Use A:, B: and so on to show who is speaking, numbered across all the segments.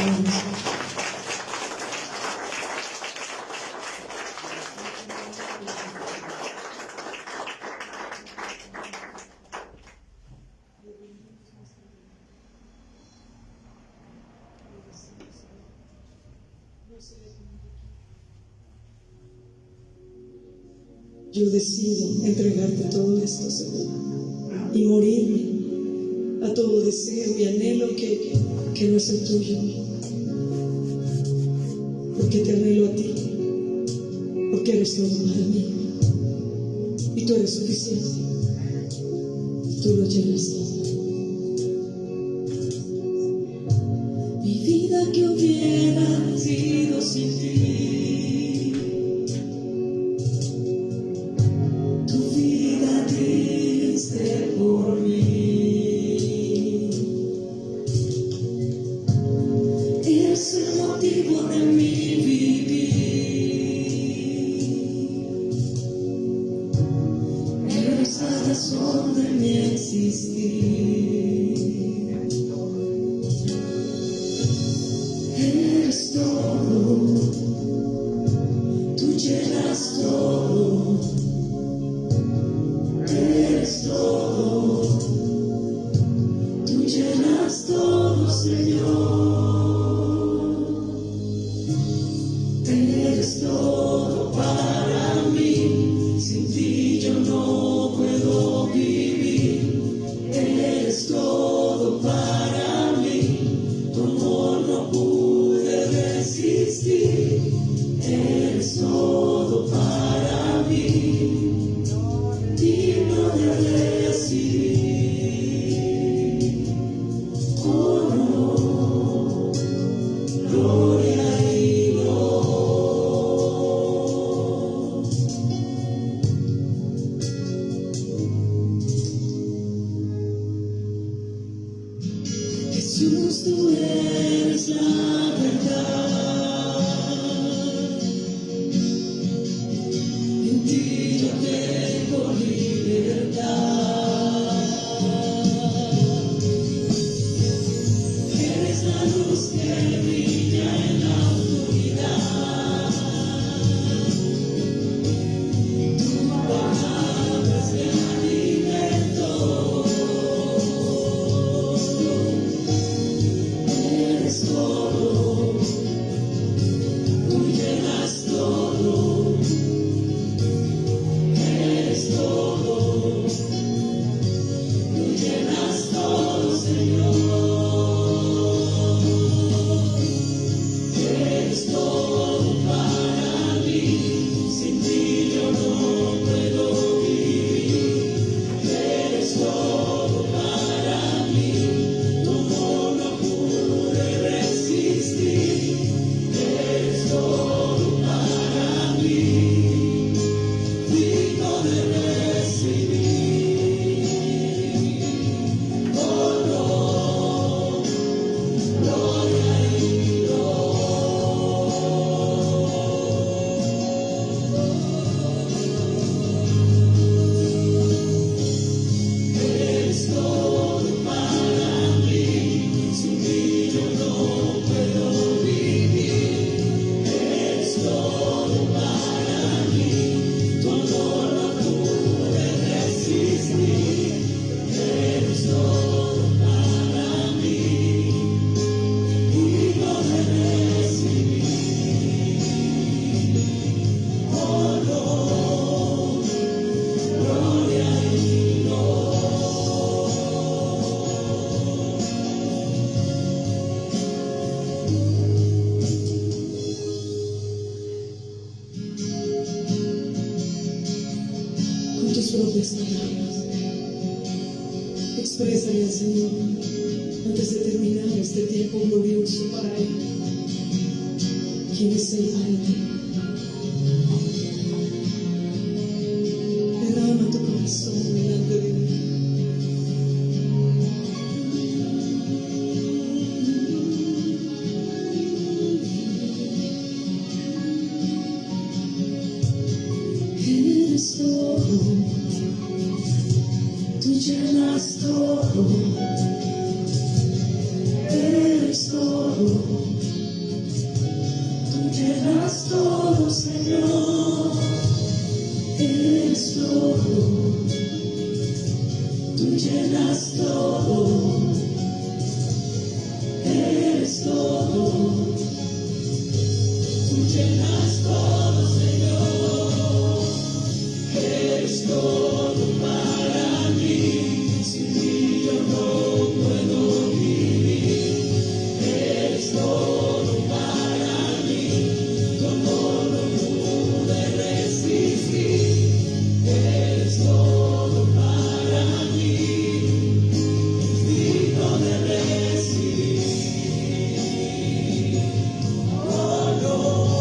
A: adoramos. Yo decido entregarte todo esto, Señor, y morirme a todo deseo y anhelo que no es el tuyo, porque te anhelo a ti, porque eres todo para mí, y tú eres suficiente, tú lo llenas todo. Mi vida que hubiera sido sin ti, por mí, es el motivo de mi vivir, eres la razón de mi existir, eres todo, tú llenas todo, eres todo, tú llenas todo, Señor. Eres todo para mí, sin ti yo no puedo vivir. Eres todo para mí, tu amor no pude resistir. Eres todo para mí, digno de recibir honor, gloria y honor. Jesús, tú eres la verdad, en ti yo tengo libertad. Eres la luz que brilla en la oscuridad. Tu palabra es mi alimento. Eres todo, tú llenas todo. Eres todo, tú llenas todo, Señor. Eres todo para mí, sin ti yo no puedo vivir. Eres todo para mí, tu amor no pude resistir. Eres todo para mí, digno de recibir honor, gloria y honor. Eres todo para mí, sin ti yo no puedo vivir. Eres todo para mí, tu amor no pude resistir. Eres todo para mí, digno de recibir honor, gloria y honor. Con tus propias palabras, exprésale al Señor antes de terminar este tiempo glorioso para Él. ¿Quién es Él para ti? Derrama tu corazón delante de Él. Eres todo, tú llenas todo. Eres todo, Señor, eres todo, tú llenas todo, eres todo, tú llenas todo, Señor, eres todo para mí, sin ti yo no puedo vivir, eres todo para mí, tu amor no pude resistir, eres todo para mí, digno de recibir. Honor,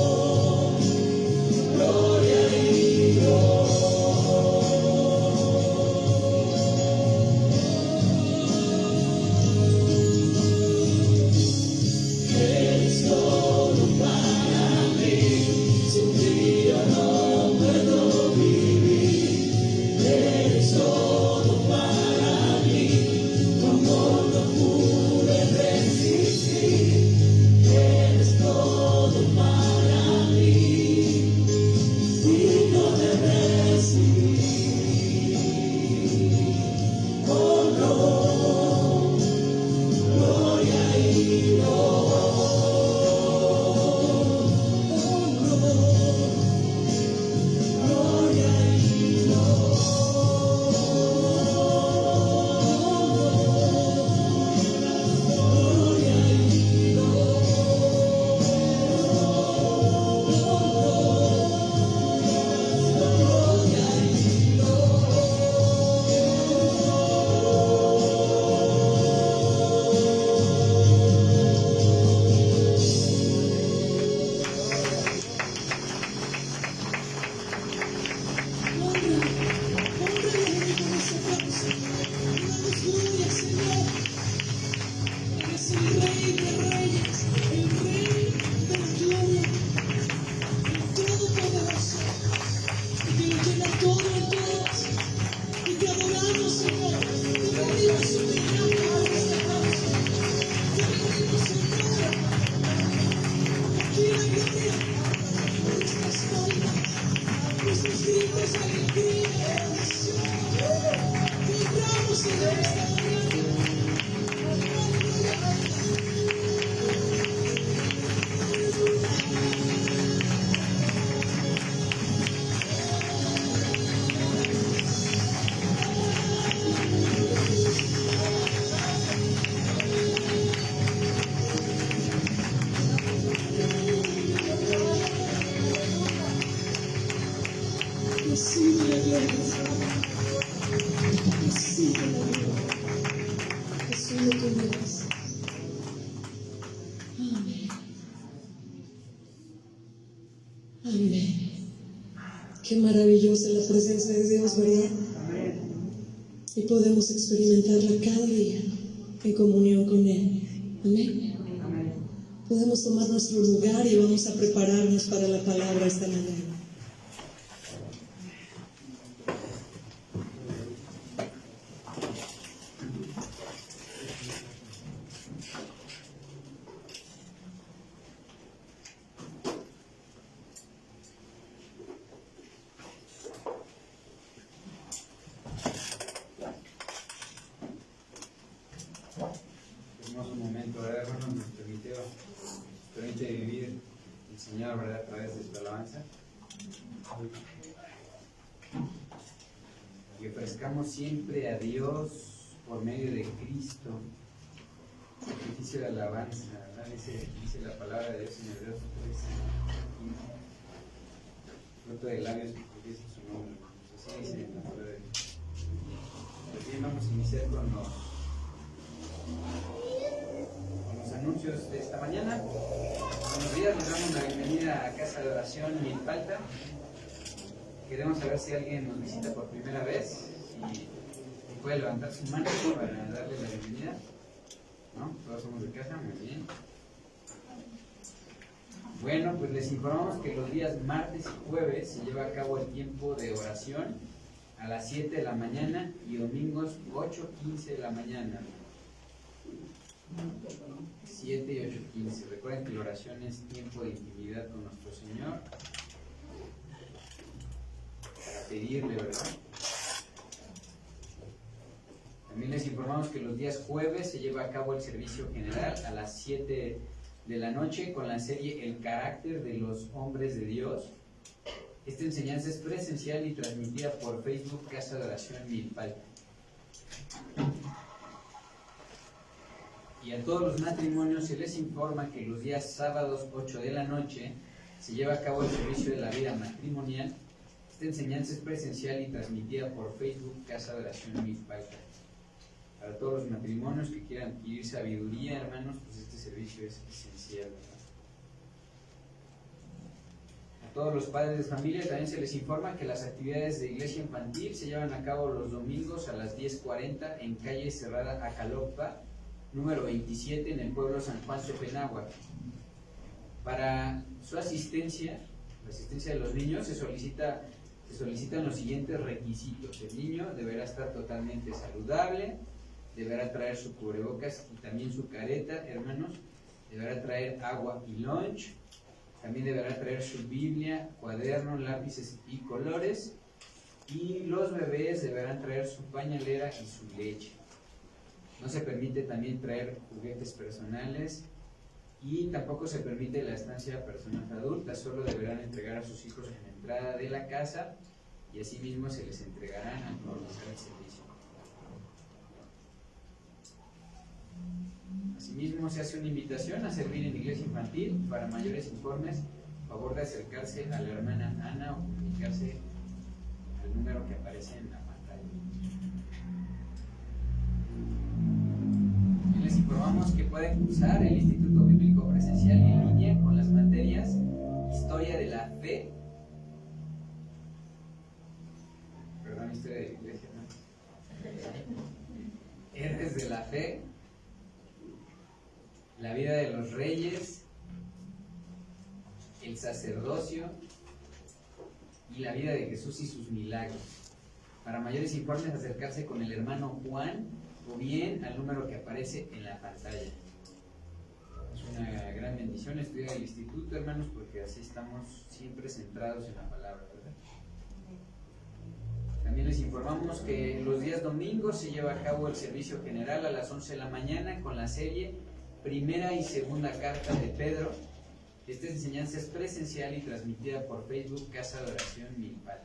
A: gloria y eres todo para mí, sin ti yo no puedo vivir, eres todo para mí, tu amor no pude resistir, eres todo para mí, digno de recibir. Honor, gloria y recibe la gloria, recibe la gloria, que solo tú eres. Amén. Amén. Qué maravillosa la presencia de Dios, ¿verdad? Y podemos experimentarla cada día en comunión con Él. Amén. Podemos tomar nuestro lugar y vamos a prepararnos para la palabra esta mañana.
B: Hermoso momento, ¿verdad, hermanos? Nos permite vivir el Señor, ¿verdad? A través de su alabanza. Y ofrezcamos siempre a Dios por medio de Cristo, sacrificio de alabanza, ¿verdad? Dice la palabra de Dios en Hebreos 13:15. Fruto de labios que confiesen su nombre. Así dice la palabra de Dios. Pues bien, vamos a iniciar con los anuncios de esta mañana. Buenos días, les damos la bienvenida a Casa de Oración Milpalta. Queremos saber si alguien nos visita por primera vez y puede levantar su mano para darle la bienvenida. ¿No? Todos somos de casa, muy bien. Bueno, pues les informamos que los días martes y jueves se lleva a cabo el tiempo de oración a las 7 de la mañana y domingos 8:15 de la mañana. 7 y 8:15. Recuerden que la oración es tiempo de intimidad con nuestro Señor. pedirle, ¿verdad? También les informamos que los días jueves se lleva a cabo el servicio general a las 7 de la noche con la serie El carácter de los hombres de Dios. Esta enseñanza es presencial y transmitida por Facebook Casa de Oración Milpalta. Y a todos los matrimonios se les informa que los días sábados 8 de la noche se lleva a cabo el servicio de la vida matrimonial. Esta enseñanza es presencial y transmitida por Facebook Casa de Oración Milpalta. Para todos los matrimonios que quieran adquirir sabiduría, hermanos, pues este servicio es esencial, ¿verdad? A todos los padres de familia también se les informa que las actividades de iglesia infantil se llevan a cabo los domingos a las 10:40 en calle Cerrada Acalocpa, número 27, en el pueblo San Juan Tepenáhuac. Para su asistencia, la asistencia de los niños, se solicitan los siguientes requisitos. El niño deberá estar totalmente saludable, deberá traer su cubrebocas y también su careta, hermanos, deberá traer agua y lunch, también deberá traer su Biblia, cuaderno, lápices y colores, y los bebés deberán traer su pañalera y su leche. No se permite también traer juguetes personales y tampoco se permite la estancia de personas adultas, solo deberán entregar a sus hijos en la entrada de la casa y asimismo se les entregarán al finalizar el servicio. Asimismo se hace una invitación a servir en iglesia infantil. Para mayores informes, favor de acercarse a la hermana Ana o comunicarse al número que aparece en la pantalla. Y les informamos que pueden cursar el Instituto Bíblico Presencial en línea con las materias Historia de la Fe, Historia de la Iglesia, ¿no? Héroes de la Fe, la vida de los reyes, el sacerdocio y la vida de Jesús y sus milagros. Para mayores informes, acercarse con el hermano Juan o bien al número que aparece en la pantalla. Es una gran bendición estudiar el instituto, hermanos, porque así estamos siempre centrados en la palabra, ¿verdad? También les informamos que los días domingos se lleva a cabo el servicio general a las 11 de la mañana con la serie Primera y Segunda Carta de Pedro. Esta enseñanza es presencial y transmitida por Facebook Casa de Oración Milpalta.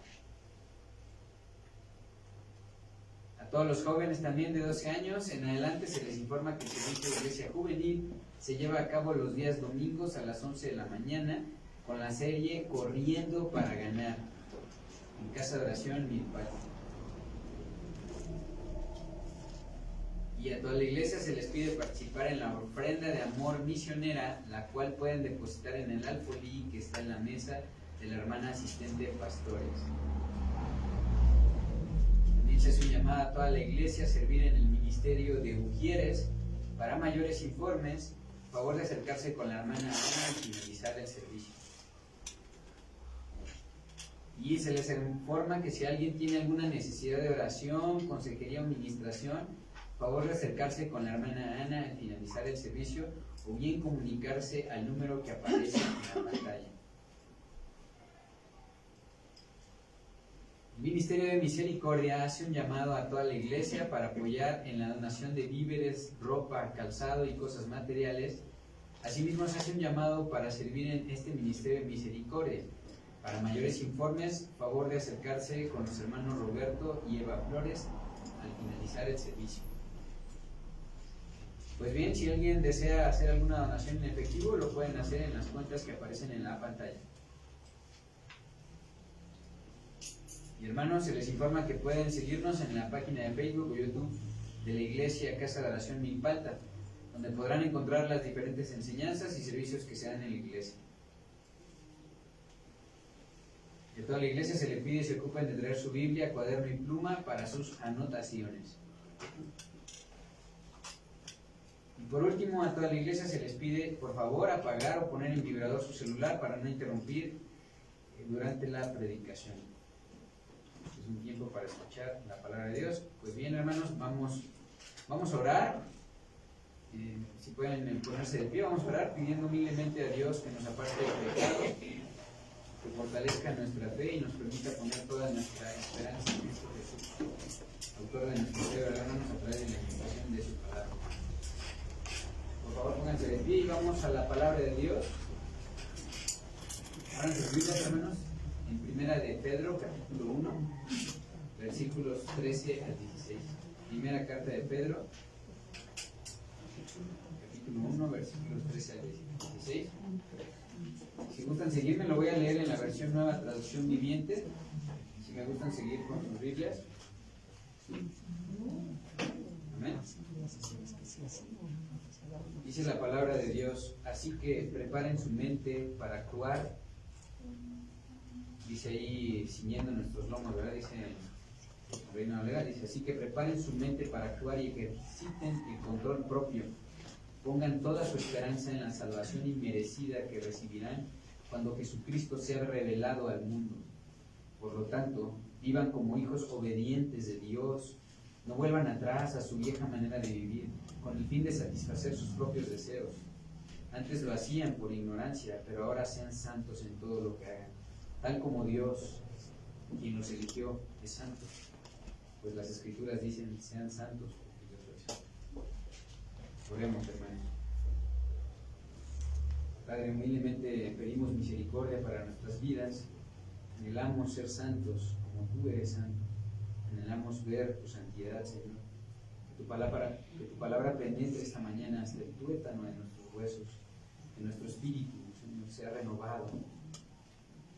B: A todos los jóvenes también de 12 años en adelante se les informa que el servicio de iglesia juvenil se lleva a cabo los días domingos a las 11 de la mañana con la serie Corriendo para Ganar en Casa de Oración Milpalta. Y a toda la iglesia se les pide participar en la ofrenda de amor misionera, la cual pueden depositar en el alfolí que está en la mesa de la hermana asistente de pastores. También se hace un llamado a toda la iglesia a servir en el ministerio de Ujieres. Para mayores informes, favor de acercarse con la hermana Ana al finalizar el servicio. Y se les informa que si alguien tiene alguna necesidad de oración, consejería o ministración, favor de acercarse con la hermana Ana al finalizar el servicio o bien comunicarse al número que aparece en la pantalla. El Ministerio de Misericordia hace un llamado a toda la iglesia para apoyar en la donación de víveres, ropa, calzado y cosas materiales. Asimismo se hace un llamado para servir en este Ministerio de Misericordia. Para mayores informes, favor de acercarse con los hermanos Roberto y Eva Flores al finalizar el servicio. Pues bien, si alguien desea hacer alguna donación en efectivo, lo pueden hacer en las cuentas que aparecen en la pantalla. Y hermanos, se les informa que pueden seguirnos en la página de Facebook o YouTube de la Iglesia Casa de Oración Milpalta, donde podrán encontrar las diferentes enseñanzas y servicios que se dan en la iglesia. Y a toda la iglesia se le pide y se ocupen de traer su Biblia, cuaderno y pluma para sus anotaciones. Y por último, a toda la iglesia se les pide, por favor, apagar o poner en vibrador su celular para no interrumpir durante la predicación. Es un tiempo para escuchar la palabra de Dios. Pues bien, hermanos, vamos a orar. Si pueden ponerse de pie, vamos a orar pidiendo humildemente a Dios que nos aparte del pecado. que fortalezca nuestra fe y nos permita poner toda nuestra esperanza en Cristo Jesús, autor de nuestra fe, hermanos, a través de la explicación de su palabra. Por favor, pónganse de pie y vamos a la palabra de Dios. Abran sus Biblias, hermanos, en Primera de Pedro, capítulo 1, versículos 13 al 16. Primera carta de Pedro, capítulo 1, versículos 13 al 16. Si gustan seguirme, lo voy a leer en la versión Nueva Traducción Viviente. Si me gustan seguir con sus Biblias. Amén. Dice la palabra de Dios: así que preparen su mente para actuar. Dice ahí, ciñendo nuestros lomos, ¿verdad? Dice Reina Valera, dice: así que preparen su mente para actuar y ejerciten el control propio. Pongan toda su esperanza en la salvación inmerecida que recibirán cuando Jesucristo sea revelado al mundo. Por lo tanto, vivan como hijos obedientes de Dios. No vuelvan atrás a su vieja manera de vivir, con el fin de satisfacer sus propios deseos. Antes lo hacían por ignorancia, pero ahora sean santos en todo lo que hagan, tal como Dios, quien los eligió, es santo. Pues las Escrituras dicen: sean santos, porque yo soy santo. Oremos, hermanos. Padre, humildemente pedimos misericordia para nuestras vidas. Anhelamos ser santos como tú eres santo. Anhelamos ver tu santidad, Señor. Que tu palabra penetre esta mañana hasta el tuétano de nuestros huesos, que nuestro espíritu, Señor, sea renovado.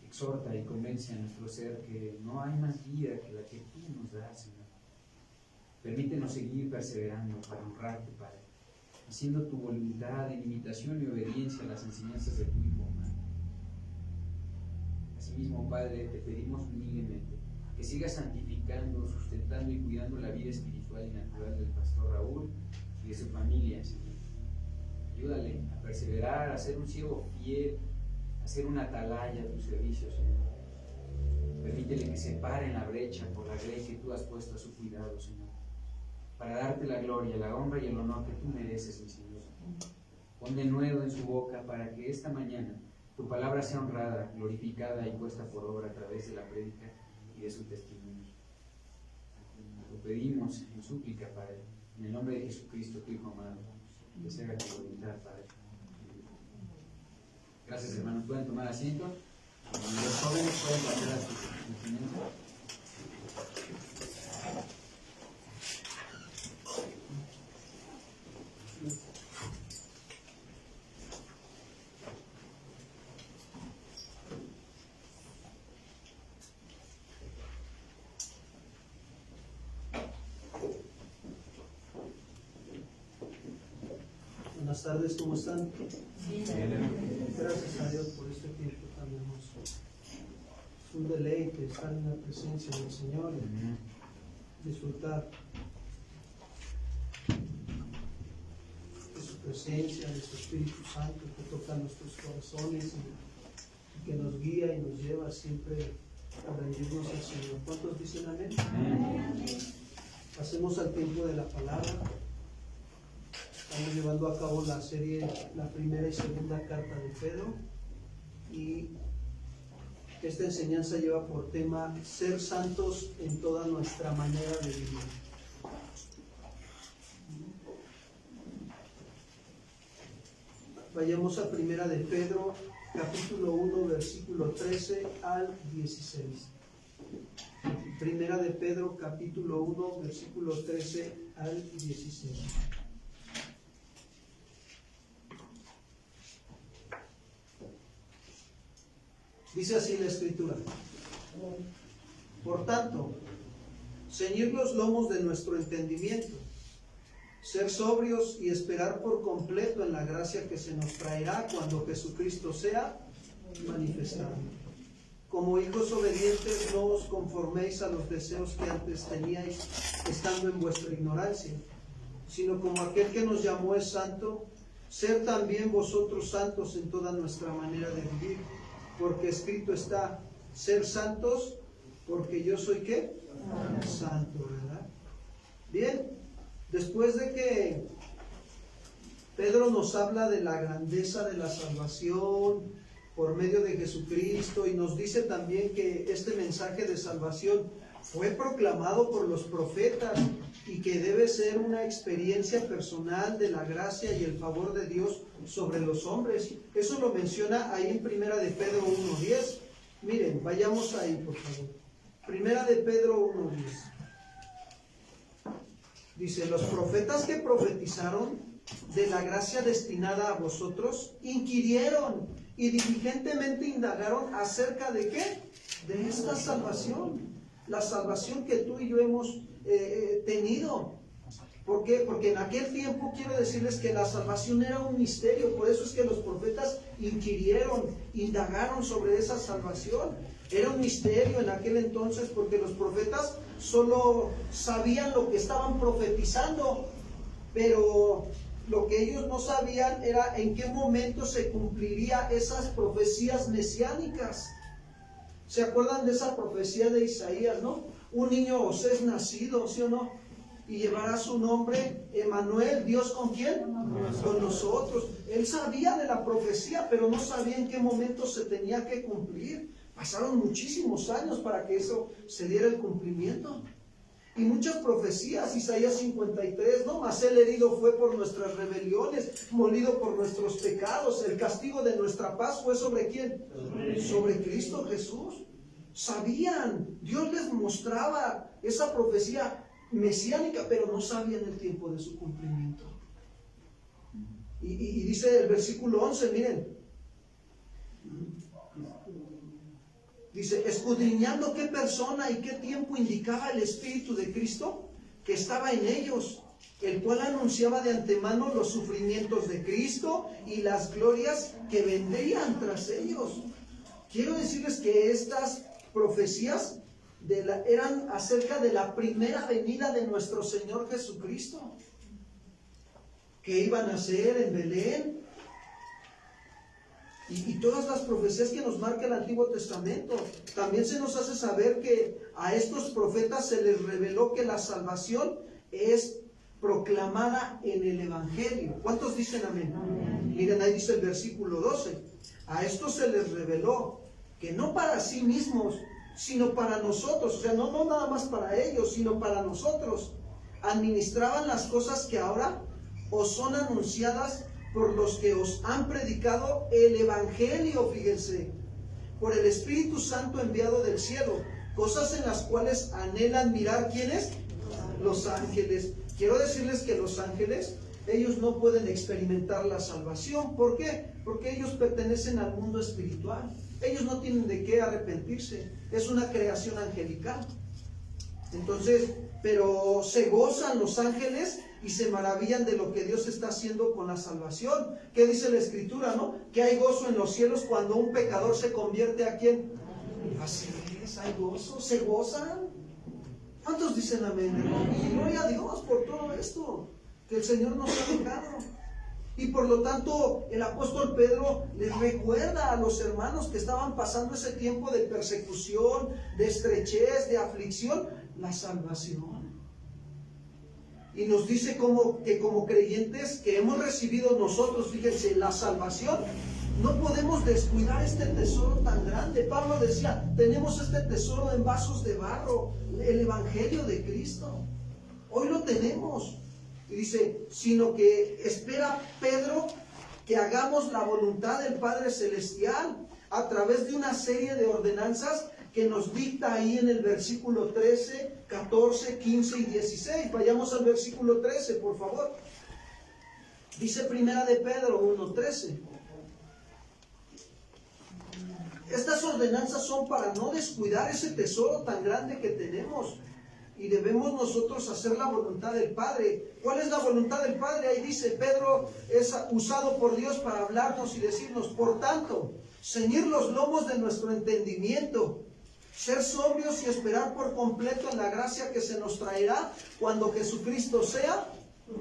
B: Exhorta y convence a nuestro ser que no hay más vida que la que tú nos das, Señor. Permítenos seguir perseverando para honrarte, Padre, haciendo tu voluntad en imitación y obediencia a las enseñanzas de tu Hijo humano. Asimismo, Padre, te pedimos humildemente que sigas santificando, sustentando y cuidando la vida espiritual y natural del pastor Raúl y de su familia, Señor. Ayúdale a perseverar, a ser un siervo fiel, a ser una atalaya a tu servicio, Señor. Permítele que se pare en la brecha por la grey que tú has puesto a su cuidado, Señor, para darte la gloria, la honra y el honor que tú mereces, mi Señor. Pon de nuevo en su boca para que esta mañana tu palabra sea honrada, glorificada y puesta por obra a través de la prédica y de su testimonio. Lo pedimos en súplica, Padre, en el nombre de Jesucristo, tu Hijo amado, que se haga tu voluntad, Padre. Gracias, hermanos. Pueden tomar asiento. Los jóvenes pueden pasar a su instrumento.
C: Buenas tardes, ¿cómo están? Gracias a Dios por este tiempo tan hermoso. Es un deleite estar en la presencia del Señor y disfrutar de su presencia, de su Espíritu Santo que toca nuestros corazones y que nos guía y nos lleva siempre a rendirnos al Señor. ¿Cuántos dicen amén? Pasemos al tiempo de la palabra. Estamos llevando a cabo la serie, la primera y segunda carta de Pedro, y esta enseñanza lleva por tema ser santos en toda nuestra manera de vivir. Vayamos a primera de Pedro, capítulo 1, versículo 13 al 16. Primera de Pedro, capítulo 1, versículo 13 al 16. Dice así la Escritura: por tanto, ceñid los lomos de nuestro entendimiento, ser sobrios y esperar por completo en la gracia que se nos traerá cuando Jesucristo sea manifestado. Como hijos obedientes, no os conforméis a los deseos que antes teníais estando en vuestra ignorancia, sino como aquel que nos llamó es santo, ser también vosotros santos en toda nuestra manera de vivir. Porque escrito está: ser santos, porque yo soy ¿qué? Santo, ¿verdad? Bien, después de que Pedro nos habla de la grandeza de la salvación, por medio de Jesucristo, y nos dice también que este mensaje de salvación fue proclamado por los profetas y que debe ser una experiencia personal de la gracia y el favor de Dios sobre los hombres. Eso lo menciona ahí en Primera de Pedro 1:10. Miren, vayamos ahí, por favor. Primera de Pedro 1:10. Dice, los profetas que profetizaron de la gracia destinada a vosotros, inquirieron y diligentemente indagaron acerca de ¿qué? De esta salvación. La salvación que tú y yo hemos tenido. ¿Por qué? Porque en aquel tiempo quiero decirles que la salvación era un misterio. Por eso es que los profetas inquirieron, indagaron sobre esa salvación. Era un misterio en aquel entonces porque los profetas solo sabían lo que estaban profetizando, pero lo que ellos no sabían era en qué momento se cumpliría esas profecías mesiánicas. ¿Se acuerdan de esa profecía de Isaías, no? Un niño os es nacido, ¿sí o no? Y llevará su nombre, Emmanuel, ¿Dios con quién? Con nosotros. Él sabía de la profecía, pero no sabía en qué momento se tenía que cumplir. Pasaron muchísimos años para que eso se diera el cumplimiento. Y muchas profecías, Isaías 53, ¿no? Mas él herido fue por nuestras rebeliones, molido por nuestros pecados. El castigo de nuestra paz fue ¿sobre quién? Sobre Cristo Jesús. Sabían, Dios les mostraba esa profecía mesiánica, pero no sabían el tiempo de su cumplimiento. Y dice el versículo 11, miren. Dice, escudriñando qué persona y qué tiempo indicaba el Espíritu de Cristo que estaba en ellos, el cual anunciaba de antemano los sufrimientos de Cristo y las glorias que vendrían tras ellos. Quiero decirles que estas profecías eran acerca de la primera venida de nuestro Señor Jesucristo, que iba a nacer en Belén. Y todas las profecías que nos marca el Antiguo Testamento, también se nos hace saber que a estos profetas se les reveló que la salvación es proclamada en el Evangelio. ¿Cuántos dicen amén? Amén. Miren, ahí dice el versículo 12. A estos se les reveló que no para sí mismos, sino para nosotros, o sea, no nada más para ellos, sino para nosotros, administraban las cosas que ahora os son anunciadas por los que os han predicado el Evangelio, fíjense, por el Espíritu Santo enviado del cielo, cosas en las cuales anhelan mirar, ¿quiénes? Los ángeles. Quiero decirles que los ángeles, ellos no pueden experimentar la salvación. ¿Por qué? Porque ellos pertenecen al mundo espiritual. Ellos no tienen de qué arrepentirse. Es una creación angelical. Entonces, pero se gozan los ángeles y se maravillan de lo que Dios está haciendo con la salvación. ¿Qué dice la Escritura, no? Que hay gozo en los cielos cuando un pecador se convierte ¿a quién? Así es, hay gozo, se gozan. ¿Cuántos dicen amén? Y gloria a Dios por todo esto que el Señor nos ha dejado. Y por lo tanto, el apóstol Pedro les recuerda a los hermanos que estaban pasando ese tiempo de persecución, de estrechez, de aflicción, la salvación. Y nos dice que como creyentes que hemos recibido nosotros, fíjense, la salvación, no podemos descuidar este tesoro tan grande. Pablo decía, tenemos este tesoro en vasos de barro, el Evangelio de Cristo. Hoy lo tenemos. Y dice, sino que espera Pedro que hagamos la voluntad del Padre Celestial a través de una serie de ordenanzas que nos dicta ahí en el versículo 13, 14, 15 y 16. Vayamos al versículo 13, por favor. Dice Primera de Pedro 1:13. Estas ordenanzas son para no descuidar ese tesoro tan grande que tenemos. Y debemos nosotros hacer la voluntad del Padre. ¿Cuál es la voluntad del Padre? Ahí dice, Pedro es usado por Dios para hablarnos y decirnos, por tanto, ceñir los lomos de nuestro entendimiento, ser sobrios y esperar por completo en la gracia que se nos traerá cuando Jesucristo sea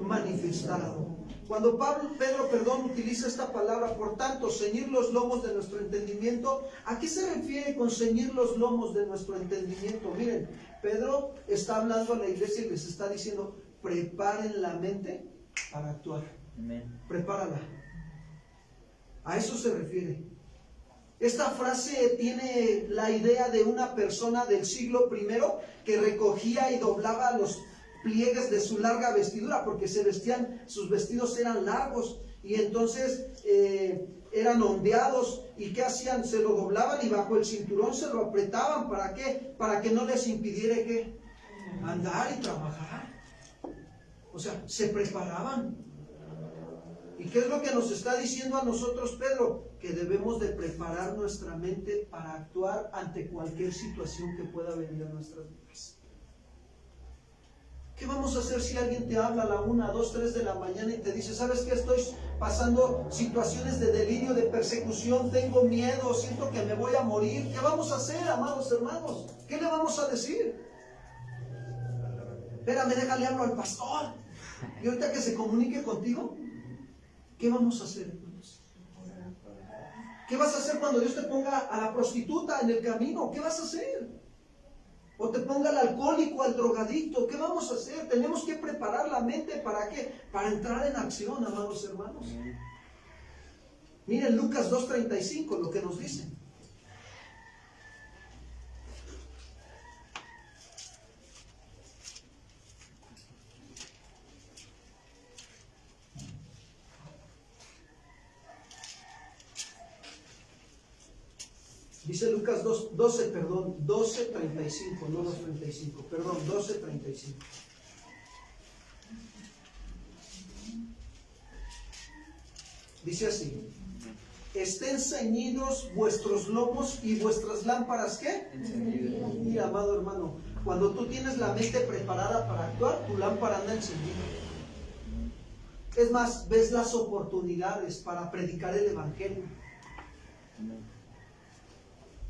C: manifestado. Cuando Pedro utiliza esta palabra, por tanto, ceñir los lomos de nuestro entendimiento, ¿a qué se refiere con ceñir los lomos de nuestro entendimiento? Miren, Pedro está hablando a la iglesia y les está diciendo, preparen la mente para actuar. Amén. Prepárala. A eso se refiere. Esta frase tiene la idea de una persona del siglo I que recogía y doblaba los pliegues de su larga vestidura, porque sus vestidos eran largos y entonces eran ondeados. ¿Y qué hacían? Se lo doblaban y bajo el cinturón se lo apretaban. ¿Para qué? Para que no les impidiera ¿qué? Andar y trabajar. O sea, se preparaban. ¿Y qué es lo que nos está diciendo a nosotros Pedro? Que debemos de preparar nuestra mente para actuar ante cualquier situación que pueda venir a nuestras vidas. ¿Qué vamos a hacer si alguien te habla a la 1, 2, 3 de la mañana y te dice, ¿sabes qué? Estoy pasando situaciones de delirio, de persecución, tengo miedo, siento que me voy a morir. ¿Qué vamos a hacer, amados hermanos? ¿Qué le vamos a decir? Espérame, déjale hablar al pastor. Y ahorita que se comunique contigo, ¿qué vamos a hacer, hermanos? ¿Qué vas a hacer cuando Dios te ponga a la prostituta en el camino? ¿Qué vas a hacer? O te ponga al alcohólico, al drogadicto. ¿Qué vamos a hacer? Tenemos que preparar la mente. ¿Para qué? Para entrar en acción, amados hermanos. Miren Lucas 2:35, lo que nos dice. Dice Lucas 12:35, no 2:35, perdón, 12:35. Dice así: estén ceñidos vuestros lomos y vuestras lámparas, ¿qué? Encendidas. Mira, amado hermano, cuando tú tienes la mente preparada para actuar, tu lámpara anda encendida. Es más, ves las oportunidades para predicar el evangelio.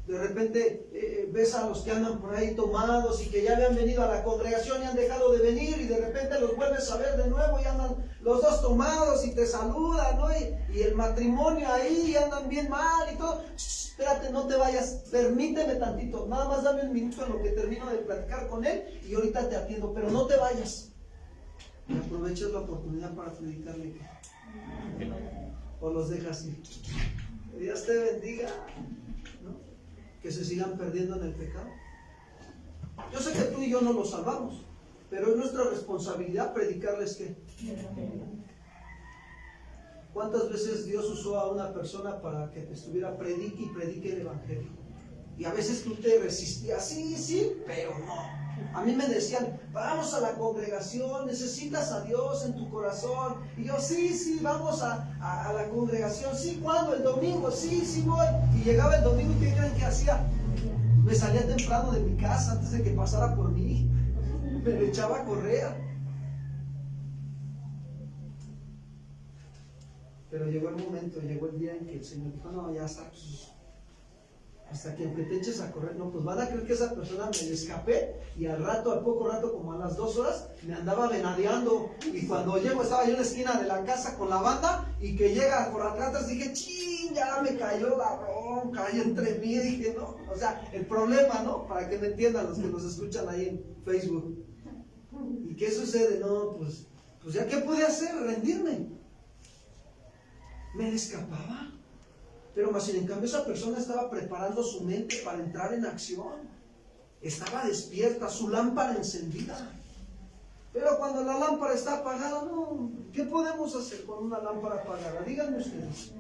C: De repente ves a los que andan por ahí tomados y que ya habían venido a la congregación y han dejado de venir, y de repente los vuelves a ver de nuevo y andan los dos tomados y te saludan, ¿no? Y el matrimonio ahí y andan bien mal y todo. Espérate, no te vayas, permíteme tantito, nada más dame un minuto en lo que termino de platicar con él y ahorita te atiendo, pero no te vayas. Y aprovechas la oportunidad para predicarle. O los dejas ir. Que Dios te bendiga. Que se sigan perdiendo en el pecado. Yo sé que tú y yo no los salvamos, pero es nuestra responsabilidad predicarles que. ¿Cuántas veces Dios usó a una persona para que te estuviera predique y predique el evangelio? Y a veces tú te resistías, sí, pero no. A mí me decían, vamos a la congregación, necesitas a Dios en tu corazón. Y yo, sí, vamos a la congregación. Sí, ¿cuándo? El domingo, sí voy. Y llegaba el domingo y ¿qué creen que hacía? Me salía temprano de mi casa antes de que pasara por mí. Me lo echaba a correr. Pero llegó el momento, llegó el día en que el Señor dijo, no, ya está. Hasta que te eches a correr, no, pues van a creer que esa persona me le escapé y al poco rato, como a las 2 horas, me andaba venadeando. Y cuando llego, estaba yo en la esquina de la casa con la banda y que llega por atrás, dije, ¡chin! Ya me cayó la bronca ahí entre mí. Dije, no, o sea, el problema, ¿no? Para que me entiendan los que nos escuchan ahí en Facebook. ¿Y qué sucede? No, pues ya, ¿qué pude hacer? Rendirme. Me le escapaba. Pero más sin en cambio esa persona estaba preparando su mente para entrar en acción. Estaba despierta, su lámpara encendida. Pero cuando la lámpara está apagada, no. ¿Qué podemos hacer con una lámpara apagada? Díganme ustedes.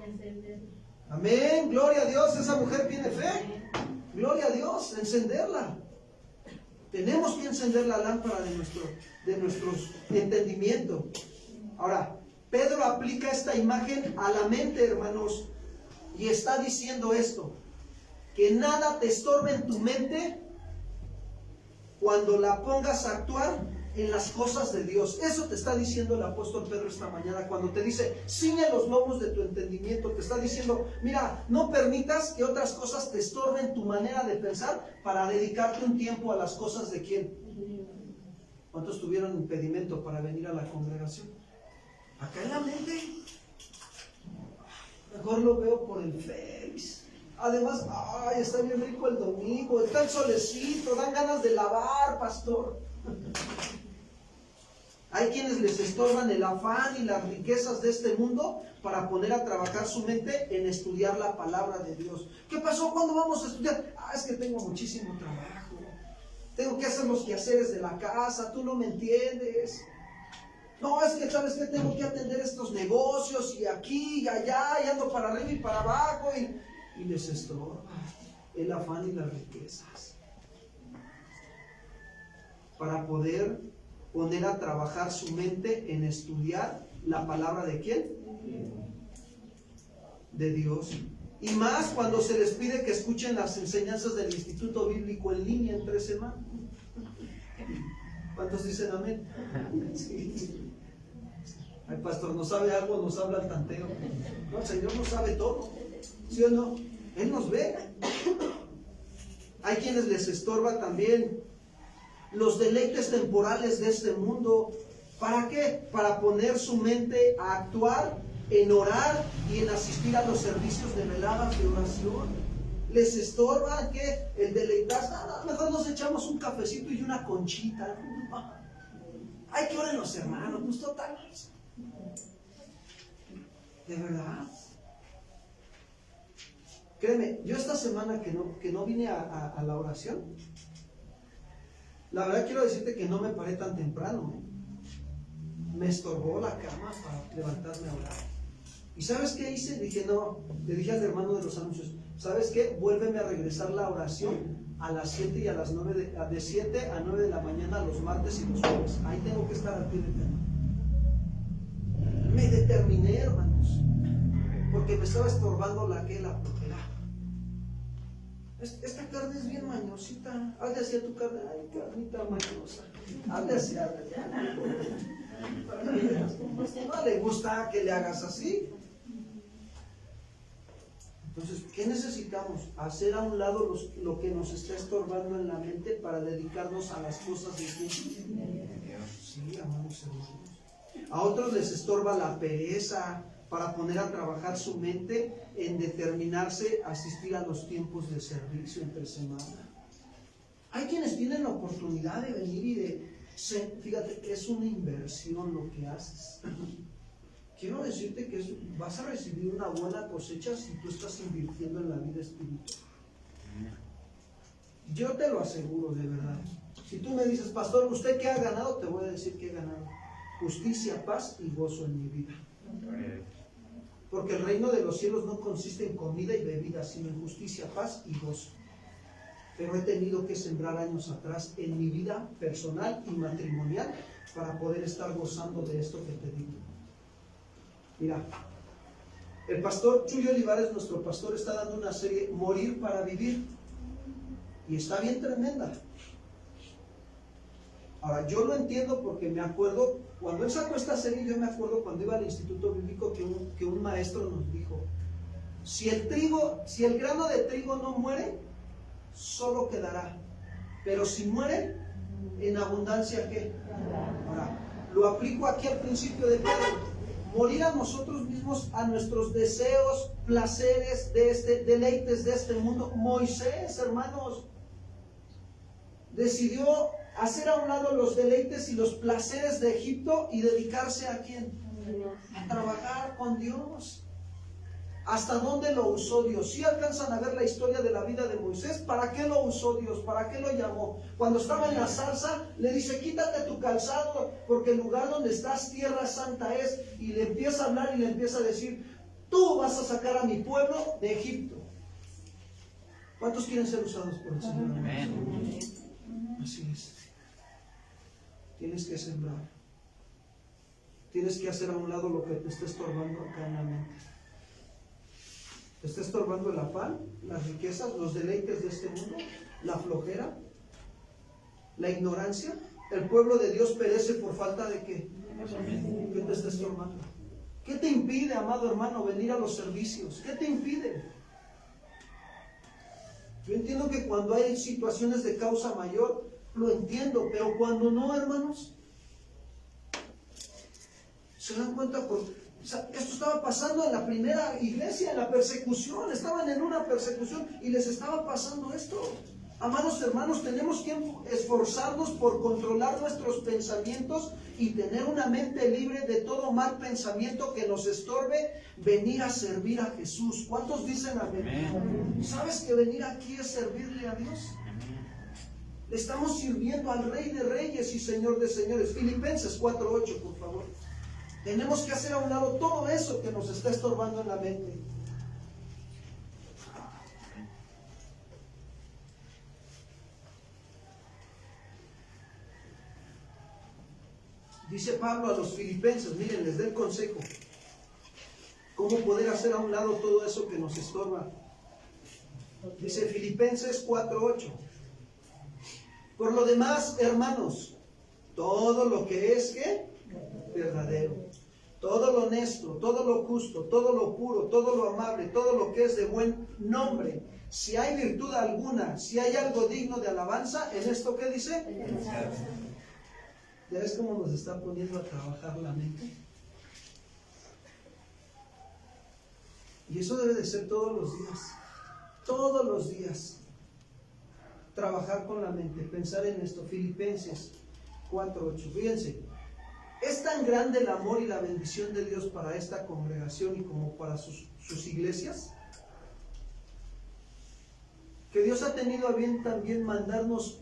C: Amén, gloria a Dios. Esa mujer tiene fe. Gloria a Dios, encenderla. Tenemos que encender la lámpara de nuestro entendimiento. Ahora, Pedro aplica esta imagen a la mente, hermanos. Y está diciendo esto, que nada te estorbe en tu mente cuando la pongas a actuar en las cosas de Dios. Eso te está diciendo el apóstol Pedro esta mañana cuando te dice, ciñe los lomos de tu entendimiento. Te está diciendo, mira, no permitas que otras cosas te estorben tu manera de pensar para dedicarte un tiempo a las cosas de ¿quién? ¿Cuántos tuvieron impedimento para venir a la congregación? Acá en la mente. Mejor lo veo por el Face. Además, está bien rico el domingo, está el solecito, dan ganas de lavar, pastor. Hay quienes les estorban el afán y las riquezas de este mundo para poner a trabajar su mente en estudiar la palabra de Dios. ¿Qué pasó? ¿Cuándo vamos a estudiar? Es que tengo muchísimo trabajo. Tengo que hacer los quehaceres de la casa, tú no me entiendes. No, es que sabes que tengo que atender estos negocios y aquí y allá y ando para arriba y para abajo y les estorba el afán y las riquezas. Para poder poner a trabajar su mente en estudiar la palabra de ¿quién? De Dios. Y más cuando se les pide que escuchen las enseñanzas del Instituto Bíblico en línea en 3 semanas. ¿Cuántos dicen amén? Sí. Ay, pastor, no sabe algo, nos habla al tanteo. No, el Señor no sabe todo. ¿Sí o no? Él nos ve. Hay quienes les estorba también los deleites temporales de este mundo. ¿Para qué? Para poner su mente a actuar en orar y en asistir a los servicios de veladas de oración. Les estorba que el deleitarse, mejor nos echamos un cafecito y una conchita. Ay, que oren los hermanos, pues total. De verdad. Créeme, yo esta semana que no vine a la oración, la verdad quiero decirte que no me paré tan temprano. Me estorbó la cama para levantarme a orar. ¿Y sabes qué hice? Dije, no, le dije al hermano de los anuncios, ¿sabes qué? Vuélveme a regresar la oración a las 7 y a las 9, de 7 a 9 de la mañana los martes y los jueves. Ahí tengo que estar al pie del cañón. Me determiné, hermanos, porque me estaba estorbando la flojera. Esta carne es bien mañosita. Hazle así a tu carne. Ay, carnita mañosa. Hazle así. No le gusta que le hagas así. Entonces, ¿qué necesitamos? Hacer a un lado lo que nos está estorbando en la mente para dedicarnos a las cosas de Dios. Sí, amados hermanos. A otros les estorba la pereza para poner a trabajar su mente en determinarse a asistir a los tiempos de servicio entre semana. Hay quienes tienen la oportunidad de venir y fíjate, es una inversión lo que haces. Quiero decirte que vas a recibir una buena cosecha si tú estás invirtiendo en la vida espiritual. Yo te lo aseguro, de verdad. Si tú me dices, pastor, ¿usted qué ha ganado? Te voy a decir que he ganado justicia, paz y gozo en mi vida. Porque el reino de los cielos no consiste en comida y bebida, sino en justicia, paz y gozo. Pero he tenido que sembrar años atrás en mi vida personal y matrimonial para poder estar gozando de esto que te digo. Mira, el pastor Chuyo Olivares, nuestro pastor, está dando una serie Morir para Vivir y está bien tremenda. Ahora, yo lo entiendo porque me acuerdo, cuando él sacó esta serie, yo me acuerdo cuando iba al Instituto Bíblico que un maestro nos dijo, si el grano de trigo no muere, solo quedará, pero si muere, en abundancia, ¿qué? Ahora, lo aplico aquí al principio de Pedro. Morir a nosotros mismos, a nuestros deseos, placeres, deleites de este mundo. Moisés, hermanos, decidió hacer a un lado los deleites y los placeres de Egipto y dedicarse ¿a quién? A trabajar con Dios. ¿Hasta dónde lo usó Dios? Si alcanzan a ver la historia de la vida de Moisés, ¿para qué lo usó Dios? ¿Para qué lo llamó? Cuando estaba en la zarza, le dice, quítate tu calzado, porque el lugar donde estás, tierra santa es. Y le empieza a hablar y le empieza a decir, tú vas a sacar a mi pueblo de Egipto. ¿Cuántos quieren ser usados por el Señor? Amén. Así es. Tienes que sembrar. Tienes que hacer a un lado lo que te está estorbando acá en la mente. Te está estorbando el afán, las riquezas, los deleites de este mundo, la flojera, la ignorancia. El pueblo de Dios perece por falta de ¿qué? ¿Qué te está estorbando? ¿Qué te impide, amado hermano, venir a los servicios? ¿Qué te impide? Yo entiendo que cuando hay situaciones de causa mayor, lo entiendo, pero cuando no, hermanos, se dan cuenta esto estaba pasando en la primera iglesia, en la persecución, estaban en una persecución y les estaba pasando esto. Amados hermanos, tenemos que esforzarnos por controlar nuestros pensamientos y tener una mente libre de todo mal pensamiento que nos estorbe venir a servir a Jesús. ¿Cuántos dicen amén?
B: Amén.
C: ¿Sabes que venir aquí es servirle a Dios? Le estamos sirviendo al Rey de Reyes y Señor de Señores. Filipenses 4:8, por favor. Tenemos que hacer a un lado todo eso que nos está estorbando en la mente. Dice Pablo a los filipenses, miren, les doy el consejo. ¿Cómo poder hacer a un lado todo eso que nos estorba? Dice Filipenses 4:8. Por lo demás, hermanos, todo lo que es, ¿qué? Verdadero. Todo lo honesto, todo lo justo, todo lo puro, todo lo amable, todo lo que es de buen nombre. Si hay virtud alguna, si hay algo digno de alabanza, ¿en esto qué dice? ¿Ya ves cómo nos está poniendo a trabajar la mente? Y eso debe de ser todos los días. Todos los días. Trabajar con la mente, pensar en esto. Filipenses 4:8. Fíjense, es tan grande el amor y la bendición de Dios para esta congregación y como para sus iglesias, que Dios ha tenido a bien también mandarnos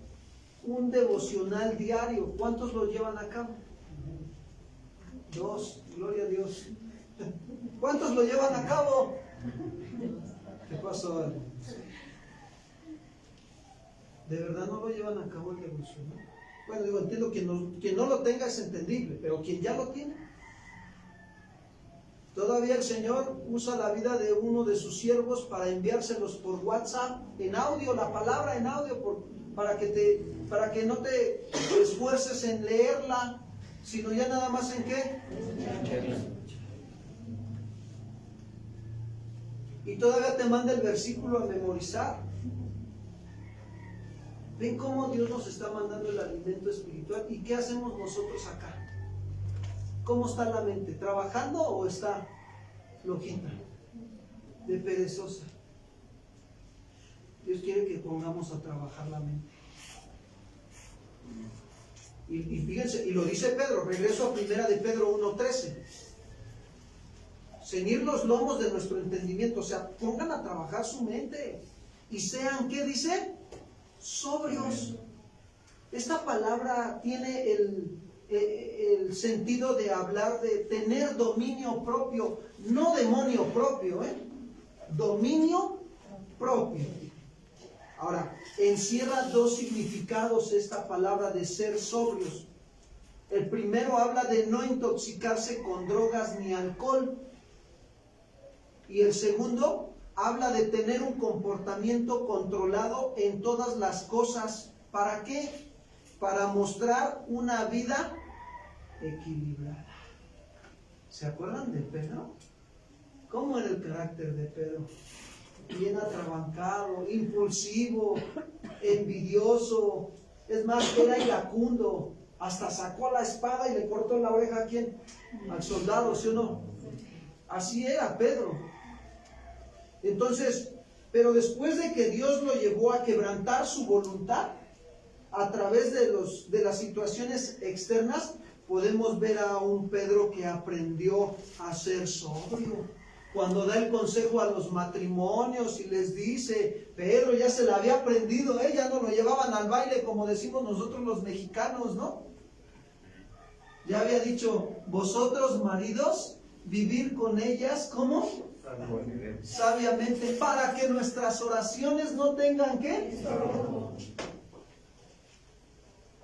C: un devocional diario. ¿Cuántos lo llevan a cabo? 2, gloria a Dios. ¿Cuántos lo llevan a cabo? ¿Qué pasó? ¿De verdad no lo llevan a cabo el devocional? Bueno, digo, entiendo que quien no lo tenga es entendible, pero quien ya lo tiene. Todavía el Señor usa la vida de uno de sus siervos para enviárselos por WhatsApp, en audio, la palabra en audio, para que no te esfuerces en leerla, sino ya nada más en qué. Y todavía te manda el versículo a memorizar. ¿Ven cómo Dios nos está mandando el alimento espiritual? ¿Y qué hacemos nosotros acá? ¿Cómo está la mente? ¿Trabajando o está flojita? De perezosa. Dios quiere que pongamos a trabajar la mente. Y fíjense, y lo dice Pedro, regreso a primera de Pedro 1:13. Ceñir los lomos de nuestro entendimiento, o sea, pongan a trabajar su mente y sean, ¿qué dice? Sobrios. Esta palabra tiene el sentido de hablar de tener dominio propio, no demonio propio, dominio propio. Ahora, encierra dos significados esta palabra de ser sobrios. El primero habla de no intoxicarse con drogas ni alcohol. Y el segundo habla de tener un comportamiento controlado en todas las cosas. ¿Para qué? Para mostrar una vida equilibrada. ¿Se acuerdan de Pedro? ¿Cómo era el carácter de Pedro? Bien atrabancado, impulsivo, envidioso. Es más, era iracundo. Hasta sacó la espada y le cortó la oreja ¿a quién? Al soldado, ¿sí o no? Así era Pedro. Entonces, pero después de que Dios lo llevó a quebrantar su voluntad, a través de las situaciones externas, podemos ver a un Pedro que aprendió a ser sobrio. Cuando da el consejo a los matrimonios y les dice, Pedro ya se la había aprendido, ya no lo llevaban al baile como decimos nosotros los mexicanos, ¿no? Ya había dicho, vosotros maridos, vivir con ellas, ¿cómo? Sabiamente, para que nuestras oraciones no tengan ¿qué?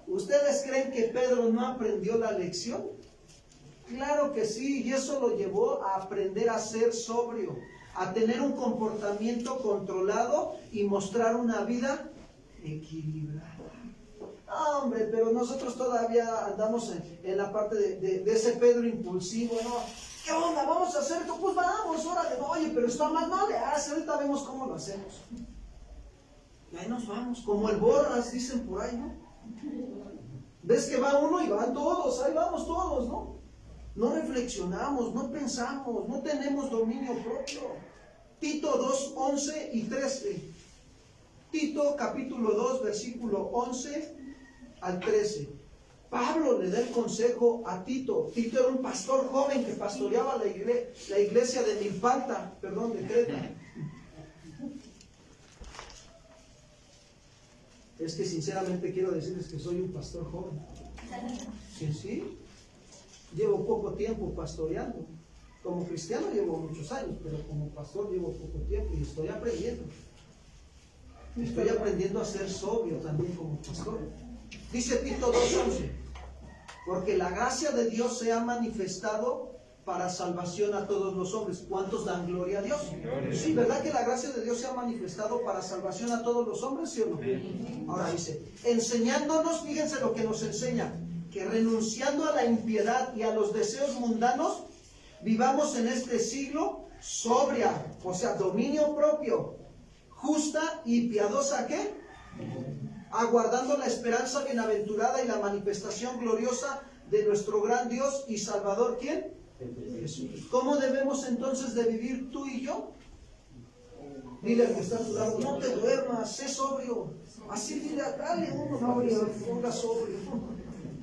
C: ¿Ustedes creen que Pedro no aprendió la lección? Claro que sí, y eso lo llevó a aprender a ser sobrio, a tener un comportamiento controlado y mostrar una vida equilibrada. Hombre, pero nosotros todavía andamos en la parte de ese Pedro impulsivo, ¿no? ¿Qué onda? ¿Vamos a hacer esto? Pues vamos, órale. Oye, pero está mal, no le hace, ahorita vemos cómo lo hacemos. Y ahí nos vamos, como el Borras, dicen por ahí, ¿no? ¿Ves que va uno y van todos? Ahí vamos todos, ¿no? No reflexionamos, no pensamos, no tenemos dominio propio. Tito 2:11 y 13. Tito capítulo 2, versículo 11 al 13. Pablo le da el consejo a Tito. Tito era un pastor joven que pastoreaba la iglesia de Milpalta, de Creta. Es que sinceramente quiero decirles que soy un pastor joven. Sí. Llevo poco tiempo pastoreando. Como cristiano llevo muchos años, pero como pastor llevo poco tiempo y estoy aprendiendo. Estoy aprendiendo a ser sobrio también como pastor. Dice Tito 2:11, porque la gracia de Dios se ha manifestado para salvación a todos los hombres. ¿Cuántos dan gloria a Dios? Sí, ¿verdad que la gracia de Dios se ha manifestado para salvación a todos los hombres? ¿Sí o no? Ahora dice, enseñándonos, fíjense lo que nos enseña, que renunciando a la impiedad y a los deseos mundanos, vivamos en este siglo sobria, o sea, dominio propio, justa y piadosa, ¿qué? Aguardando la esperanza bienaventurada y la manifestación gloriosa de nuestro gran Dios y Salvador, ¿quién? Jesús. ¿Cómo debemos entonces de vivir tú y yo? Dile al que está a tu lado, no te duermas, sé sobrio. Así dile, dale uno sobrio, ponga sobrio,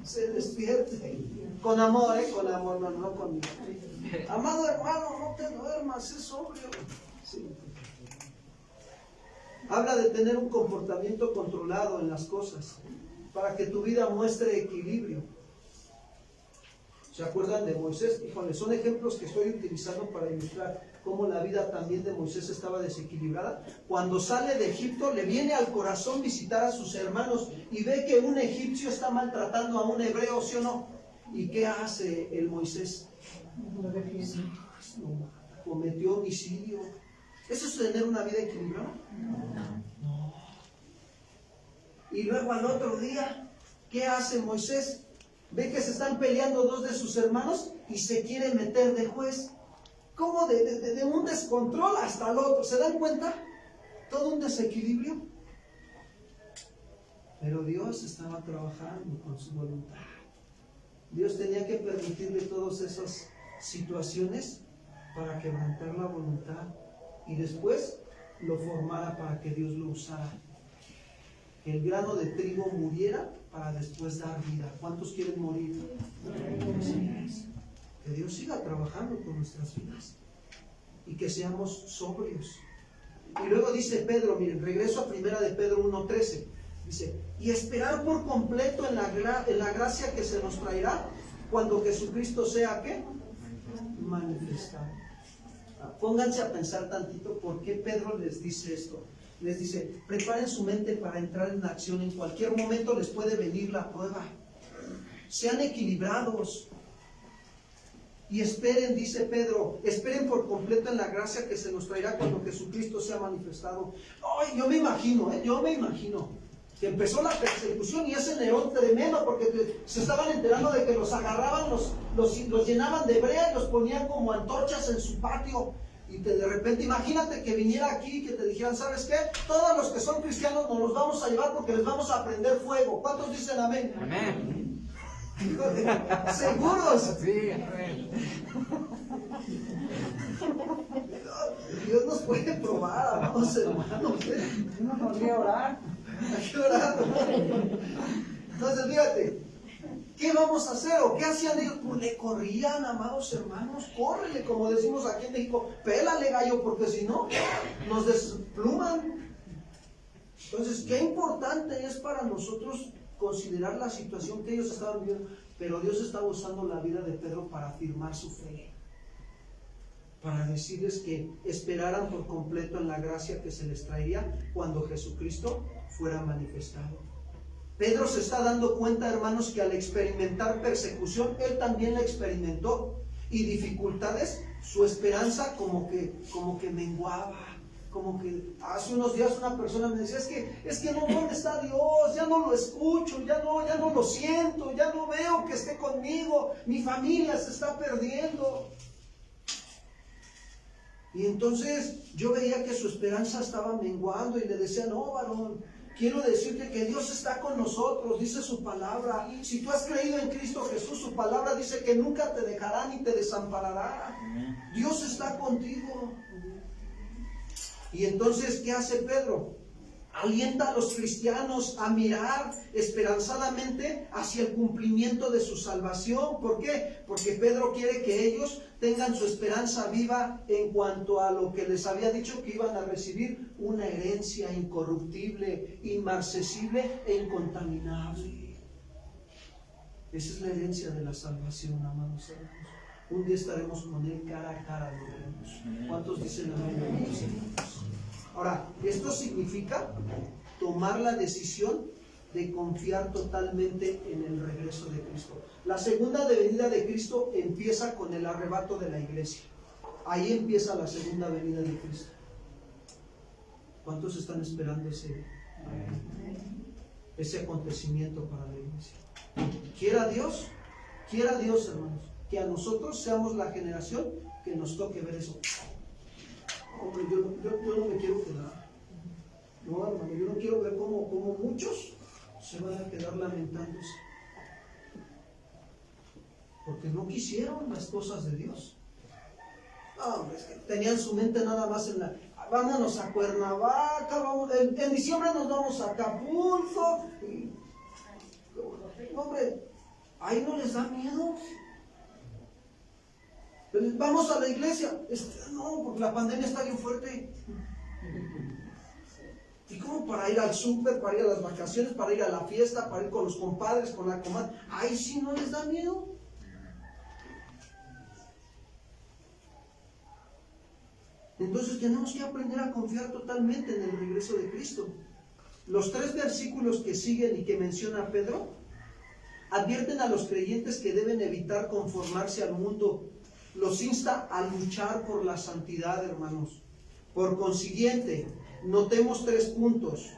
C: se despierte. Con amor, no conmigo. Amado hermano, no te duermas, sé sobrio. Sí. Habla de tener un comportamiento controlado en las cosas, para que tu vida muestre equilibrio. ¿Se acuerdan de Moisés? Híjole, son ejemplos que estoy utilizando para ilustrar cómo la vida también de Moisés estaba desequilibrada. Cuando sale de Egipto, le viene al corazón visitar a sus hermanos y ve que un egipcio está maltratando a un hebreo, ¿sí o no? ¿Y qué hace el Moisés? Cometió homicidio. ¿Eso es tener una vida equilibrada? No. Y luego al otro día, ¿qué hace Moisés? Ve que se están peleando dos de sus hermanos y se quiere meter de juez. ¿Cómo de un descontrol hasta el otro? ¿Se dan cuenta? Todo un desequilibrio. Pero Dios estaba trabajando con su voluntad. Dios tenía que permitirle todas esas situaciones para quebrantar la voluntad y después lo formara para que Dios lo usara. Que el grano de trigo muriera para después dar vida. ¿Cuántos quieren morir? Que Dios siga trabajando con nuestras vidas y que seamos sobrios. Y luego dice Pedro, miren, regreso a primera de Pedro 1:13. Dice, y esperar por completo en la gracia que se nos traerá cuando Jesucristo sea, ¿qué? Manifestado. Pónganse a pensar tantito por qué Pedro les dice esto. Les dice, preparen su mente para entrar en acción. En cualquier momento les puede venir la prueba. Sean equilibrados. Y esperen, dice Pedro, esperen por completo en la gracia que se nos traerá cuando Jesucristo sea manifestado. Ay, yo me imagino que empezó la persecución y ese Nerón tremendo, porque se estaban enterando de que los agarraban, los llenaban de brea y los ponían como antorchas en su patio. Y que de repente, imagínate que viniera aquí y que te dijeran, ¿sabes qué? Todos los que son cristianos nos los vamos a llevar porque les vamos a prender fuego. ¿Cuántos dicen amén?
B: Amén.
C: ¿Seguros?
B: Sí, amén.
C: Dios nos puede probar, amados hermanos.
D: No podría orar.
C: Hay que orar. Entonces, fíjate, ¿qué vamos a hacer? ¿O qué hacían ellos? Pues le corrían, amados hermanos, córrele, como decimos aquí en México, pélale gallo, porque si no, nos despluman. Entonces, qué importante es para nosotros considerar la situación que ellos estaban viviendo. Pero Dios estaba usando la vida de Pedro para afirmar su fe, para decirles que esperaran por completo en la gracia que se les traería cuando Jesucristo fuera manifestado. Pedro se está dando cuenta, hermanos, que al experimentar persecución, él también la experimentó, y dificultades, su esperanza como que menguaba. Como que hace unos días una persona me decía, es que no, ¿dónde está Dios? Ya no lo escucho, ya no lo siento, ya no veo que esté conmigo, mi familia se está perdiendo. Y entonces yo veía que su esperanza estaba menguando y le decía, no, varón, quiero decirte que Dios está con nosotros, dice su palabra. Si tú has creído en Cristo Jesús, su palabra dice que nunca te dejará ni te desamparará. Dios está contigo. Y entonces, ¿qué hace Pedro? Alienta a los cristianos a mirar esperanzadamente hacia el cumplimiento de su salvación. ¿Por qué? Porque Pedro quiere que ellos tengan su esperanza viva en cuanto a lo que les había dicho, que iban a recibir una herencia incorruptible, inmarcesible e incontaminable. Esa es la herencia de la salvación, amados hermanos. Un día estaremos con Él cara a cara, lo veremos. ¿Cuántos dicen amén? Ahora, esto significa tomar la decisión de confiar totalmente en el regreso de Cristo. La segunda venida de Cristo empieza con el arrebato de la iglesia. Ahí empieza la segunda venida de Cristo. ¿Cuántos están esperando ese acontecimiento para la iglesia? Quiera Dios, hermanos, que a nosotros seamos la generación que nos toque ver eso. Hombre, yo no me quiero quedar. No, hermano, yo no quiero ver cómo muchos se van a quedar lamentándose. Porque no quisieron las cosas de Dios. No, hombre, es que tenían su mente nada más en vámonos a Cuernavaca, en diciembre nos vamos a Acapulco. Hombre, ahí no les da miedo. Vamos a la iglesia. No, porque la pandemia está bien fuerte. ¿Y cómo para ir al súper, para ir a las vacaciones, para ir a la fiesta, para ir con los compadres, con la comadre? Ahí sí no les da miedo. Entonces tenemos que aprender a confiar totalmente en el regreso de Cristo. Los 3 versículos que siguen y que menciona Pedro advierten a los creyentes que deben evitar conformarse al mundo. Los insta a luchar por la santidad, hermanos. Por consiguiente, notemos 3 puntos.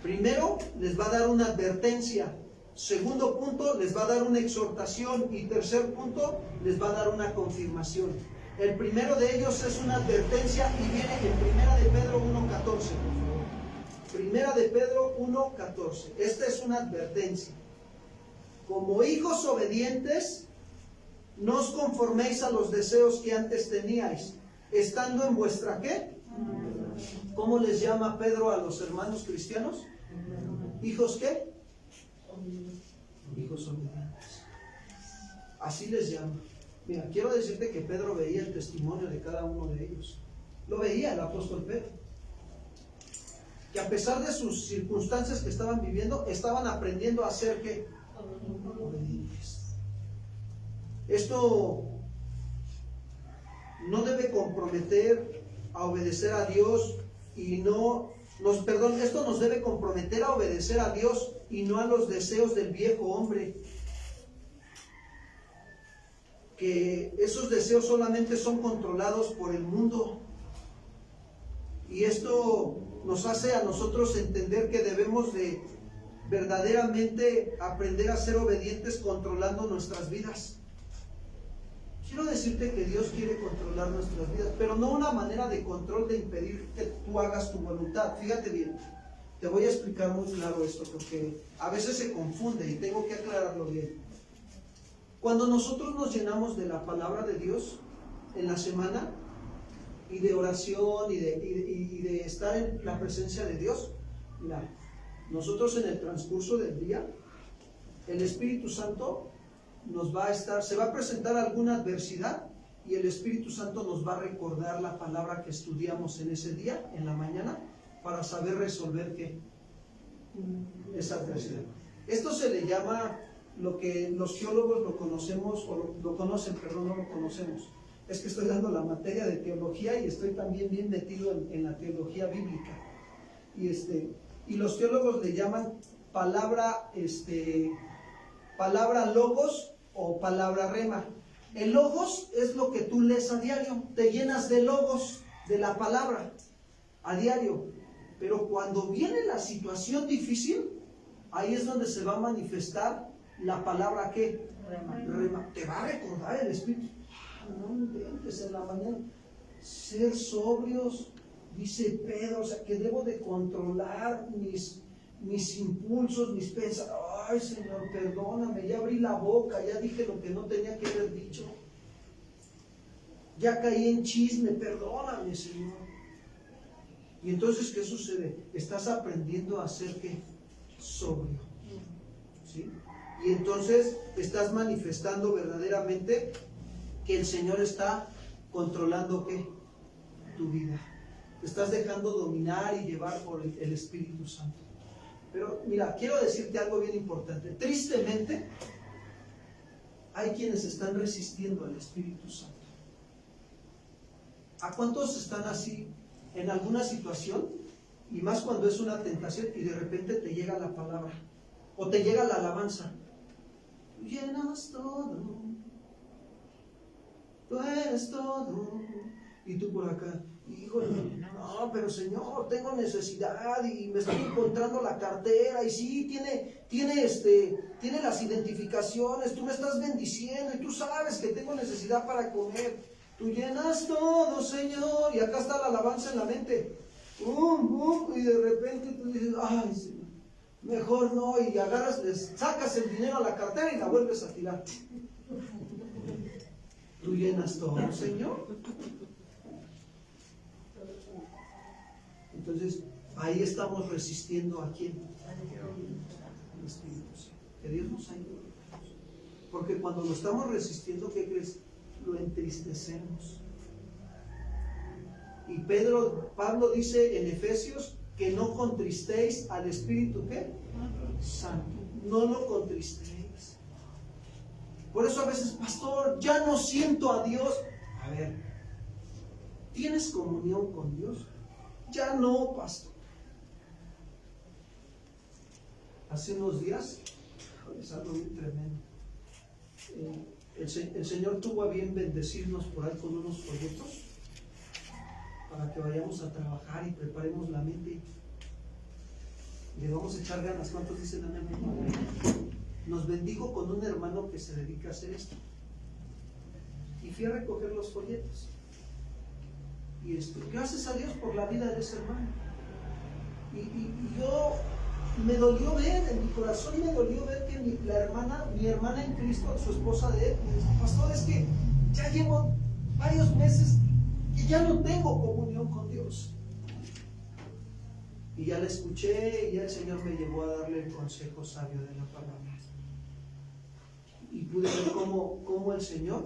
C: Primero, les va a dar una advertencia. Segundo punto, les va a dar una exhortación. Y tercer punto, les va a dar una confirmación. El primero de ellos es una advertencia y viene en Primera de Pedro 1:14. Primera de Pedro 1:14. Esta es una advertencia. Como hijos obedientes, no os conforméis a los deseos que antes teníais, estando en vuestra ¿qué? ¿Cómo les llama Pedro a los hermanos cristianos? ¿Hijos qué? Hijos obedientes. Así les llama. Mira, quiero decirte que Pedro veía el testimonio de cada uno de ellos. Lo veía el apóstol Pedro. Que a pesar de sus circunstancias que estaban viviendo, estaban aprendiendo a ser ¿qué? Obedientes. Esto no debe comprometer a obedecer a Dios esto nos debe comprometer a obedecer a Dios y no a los deseos del viejo hombre. Que esos deseos solamente son controlados por el mundo. Y esto nos hace a nosotros entender que debemos de verdaderamente aprender a ser obedientes controlando nuestras vidas. Quiero decirte que Dios quiere controlar nuestras vidas, pero no una manera de control de impedir que tú hagas tu voluntad. Fíjate bien, te voy a explicar muy claro esto, porque a veces se confunde y tengo que aclararlo bien. Cuando nosotros nos llenamos de la palabra de Dios en la semana, y de oración, y de estar en la presencia de Dios, mira, nosotros en el transcurso del día, el Espíritu Santo se va a presentar alguna adversidad y el Espíritu Santo nos va a recordar la palabra que estudiamos en ese día, en la mañana, para saber resolver esa adversidad. Esto se le llama lo que los teólogos no lo conocemos. Es que estoy dando la materia de teología y estoy también bien metido en la teología bíblica. Y los teólogos le llaman palabra logos o palabra rema. El logos es lo que tú lees a diario, te llenas de logos, de la palabra, a diario. Pero cuando viene la situación difícil, ahí es donde se va a manifestar la palabra ¿qué? Rema. Te va a recordar el Espíritu. No inventes en la mañana. Ser sobrios, dice Pedro, o sea que debo de controlar mis impulsos, mis pensamientos. Ay, Señor, perdóname, ya abrí la boca, ya dije lo que no tenía que haber dicho. Ya caí en chisme, perdóname, Señor. Y entonces, ¿qué sucede? Estás aprendiendo a ser ¿qué? Sobrio. ¿Sí? Y entonces estás manifestando verdaderamente que el Señor está controlando ¿qué? Tu vida. Te estás dejando dominar y llevar por el Espíritu Santo. Pero mira, quiero decirte algo bien importante. Tristemente, hay quienes están resistiendo al Espíritu Santo. ¿A cuántos están así en alguna situación? Y más cuando es una tentación y de repente te llega la palabra o te llega la alabanza. Tú llenas todo, tú eres todo. Y tú por acá, híjole, no, pero Señor, tengo necesidad y me estoy encontrando la cartera y sí, tiene las identificaciones, tú me estás bendiciendo y tú sabes que tengo necesidad para comer. Tú llenas todo, Señor, y acá está la alabanza en la mente. Y de repente tú dices, ay, Señor, mejor no, y agarras, sacas el dinero a la cartera y la vuelves a tirar. Tú llenas todo, Señor. Entonces, ahí estamos resistiendo a quién? Al Espíritu Santo. Que Dios nos ayude. Porque cuando lo estamos resistiendo, ¿qué crees? Lo entristecemos. Y Pablo dice en Efesios que no contristéis al Espíritu ¿qué? Santo. No lo contristéis. Por eso a veces, pastor, ya no siento a Dios. A ver, ¿tienes comunión con Dios? Ya no, pastor. Hace unos días, es algo bien tremendo. El Señor tuvo a bien bendecirnos por ahí con unos folletos para que vayamos a trabajar y preparemos la mente. Le vamos a echar ganas. ¿Cuántos dicen amén? Nos bendijo con un hermano que se dedica a hacer esto. Y fui a recoger los folletos. Y gracias a Dios por la vida de ese hermano. Y yo me dolió ver, en mi corazón me dolió ver que mi hermana en Cristo, su esposa de él, me dijo, pastor, es que ya llevo varios meses y ya no tengo comunión con Dios. Y ya la escuché y ya el Señor me llevó a darle el consejo sabio de la palabra. Y pude ver cómo el Señor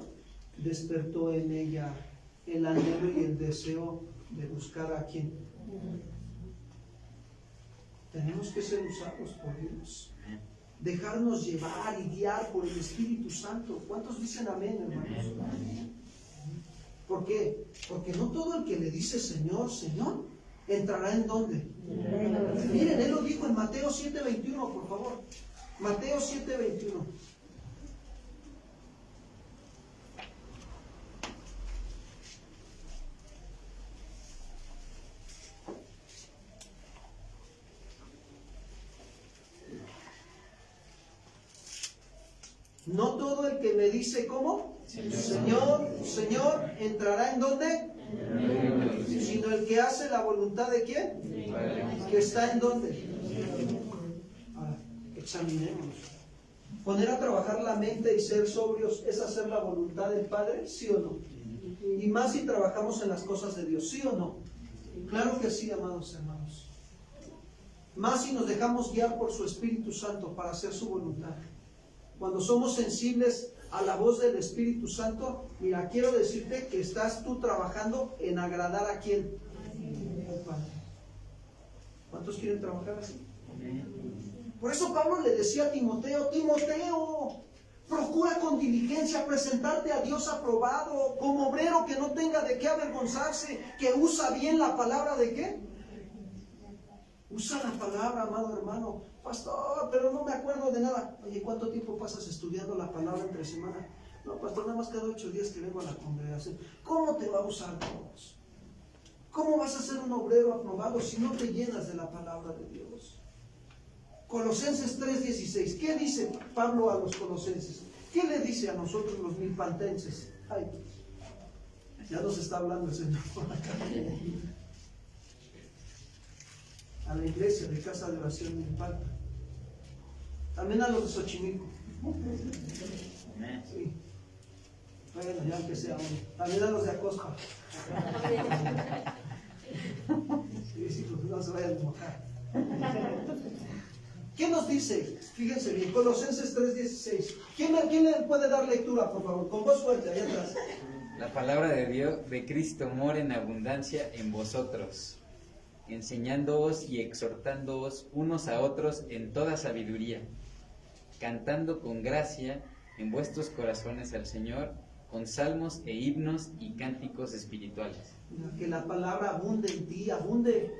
C: despertó en ella el anhelo y el deseo de buscar a quién. Tenemos que ser usados por Dios. Dejarnos llevar y guiar por el Espíritu Santo. ¿Cuántos dicen amén, hermanos? ¿Por qué? Porque no todo el que le dice Señor, Señor, entrará en ¿dónde? Miren, Él lo dijo en Mateo 7:21, por favor. Mateo 7:21. No todo el que me dice ¿cómo? Señor, Señor, entrará ¿en dónde? Sino el que hace la voluntad de ¿quién? Que está ¿en dónde? Ahora, examinémonos. Poner a trabajar la mente y ser sobrios es hacer la voluntad del Padre, ¿sí o no? Y más si trabajamos en las cosas de Dios, ¿sí o no? Claro que sí, amados hermanos. Más si nos dejamos guiar por su Espíritu Santo para hacer su voluntad. Cuando somos sensibles a la voz del Espíritu Santo, mira, quiero decirte que estás tú trabajando en agradar ¿a quién? Al Padre. ¿Cuántos quieren trabajar así? Por eso Pablo le decía a Timoteo, procura con diligencia presentarte a Dios aprobado, como obrero que no tenga de qué avergonzarse, que usa bien la palabra ¿de qué? Usa la palabra, amado hermano. Pastor, pero no me acuerdo de nada. Oye, ¿cuánto tiempo pasas estudiando la palabra entre semana? No, pastor, nada más cada 8 días que vengo a la congregación. ¿Cómo te va a usar Dios? ¿Cómo vas a ser un obrero aprobado si no te llenas de la palabra de Dios? Colosenses 3:16. ¿Qué dice Pablo a los colosenses? ¿Qué le dice a nosotros los milpantenses? Ay, ya nos está hablando el Señor por acá. A la iglesia de Casa de Oración Milpalta. También a los de Xochimilco. Sí. Bueno, ya aunque sea uno. También a los de Acospa. Sí. sí, porque no se vaya a mojar. ¿Qué nos dice? Fíjense bien, Colosenses 3:16. ¿Quién le puede dar lectura, por favor? Con voz fuerte, allá atrás.
B: La palabra de Dios, de Cristo, mora en abundancia en vosotros, enseñándoos y exhortándoos unos a otros en toda sabiduría, cantando con gracia en vuestros corazones al Señor, con salmos e himnos y cánticos espirituales.
C: Que la palabra abunde en ti, abunde,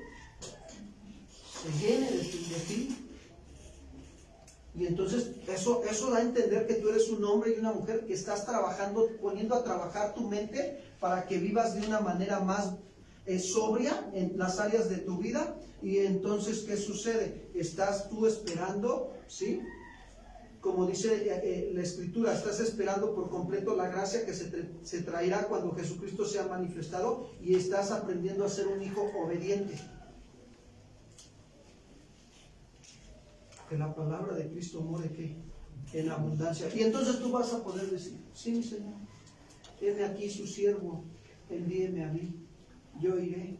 C: se llene de ti. Y entonces eso da a entender que tú eres un hombre y una mujer que estás trabajando, poniendo a trabajar tu mente para que vivas de una manera más sobria en las áreas de tu vida. Y entonces, ¿qué sucede? Estás tú esperando, ¿sí? Como dice la Escritura, estás esperando por completo la gracia que se traerá cuando Jesucristo sea manifestado, y estás aprendiendo a ser un hijo obediente. Que la palabra de Cristo more en abundancia. Y entonces tú vas a poder decir: sí, mi Señor, heme aquí su siervo, envíeme a mí, yo iré.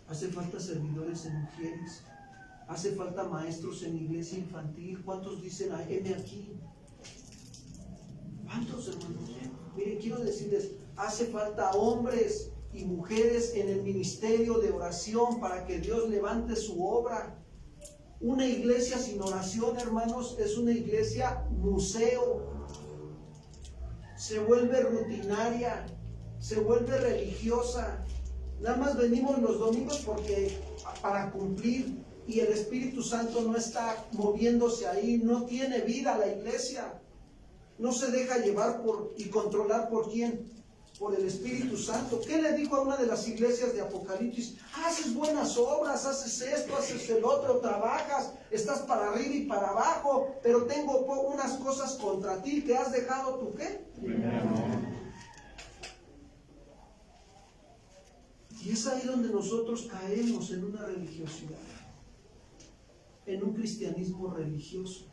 C: Hace falta servidores en mujeres, hace falta maestros en iglesia infantil. ¿Cuántos dicen: heme aquí? ¿Cuántos, hermanos? Mire, quiero decirles, hace falta hombres y mujeres en el ministerio de oración para que Dios levante su obra. Una iglesia sin oración, hermanos, es una iglesia museo. Se vuelve rutinaria, se vuelve religiosa. Nada más venimos los domingos para cumplir, y el Espíritu Santo no está moviéndose ahí, no tiene vida la iglesia. No se deja llevar y controlar ¿por quién? Por el Espíritu Santo. ¿Qué le dijo a una de las iglesias de Apocalipsis? Haces buenas obras, haces esto, haces el otro, trabajas, estás para arriba y para abajo, pero tengo unas cosas contra ti, que has dejado tu ¿qué? Y es ahí donde nosotros caemos en una religiosidad, en un cristianismo religioso.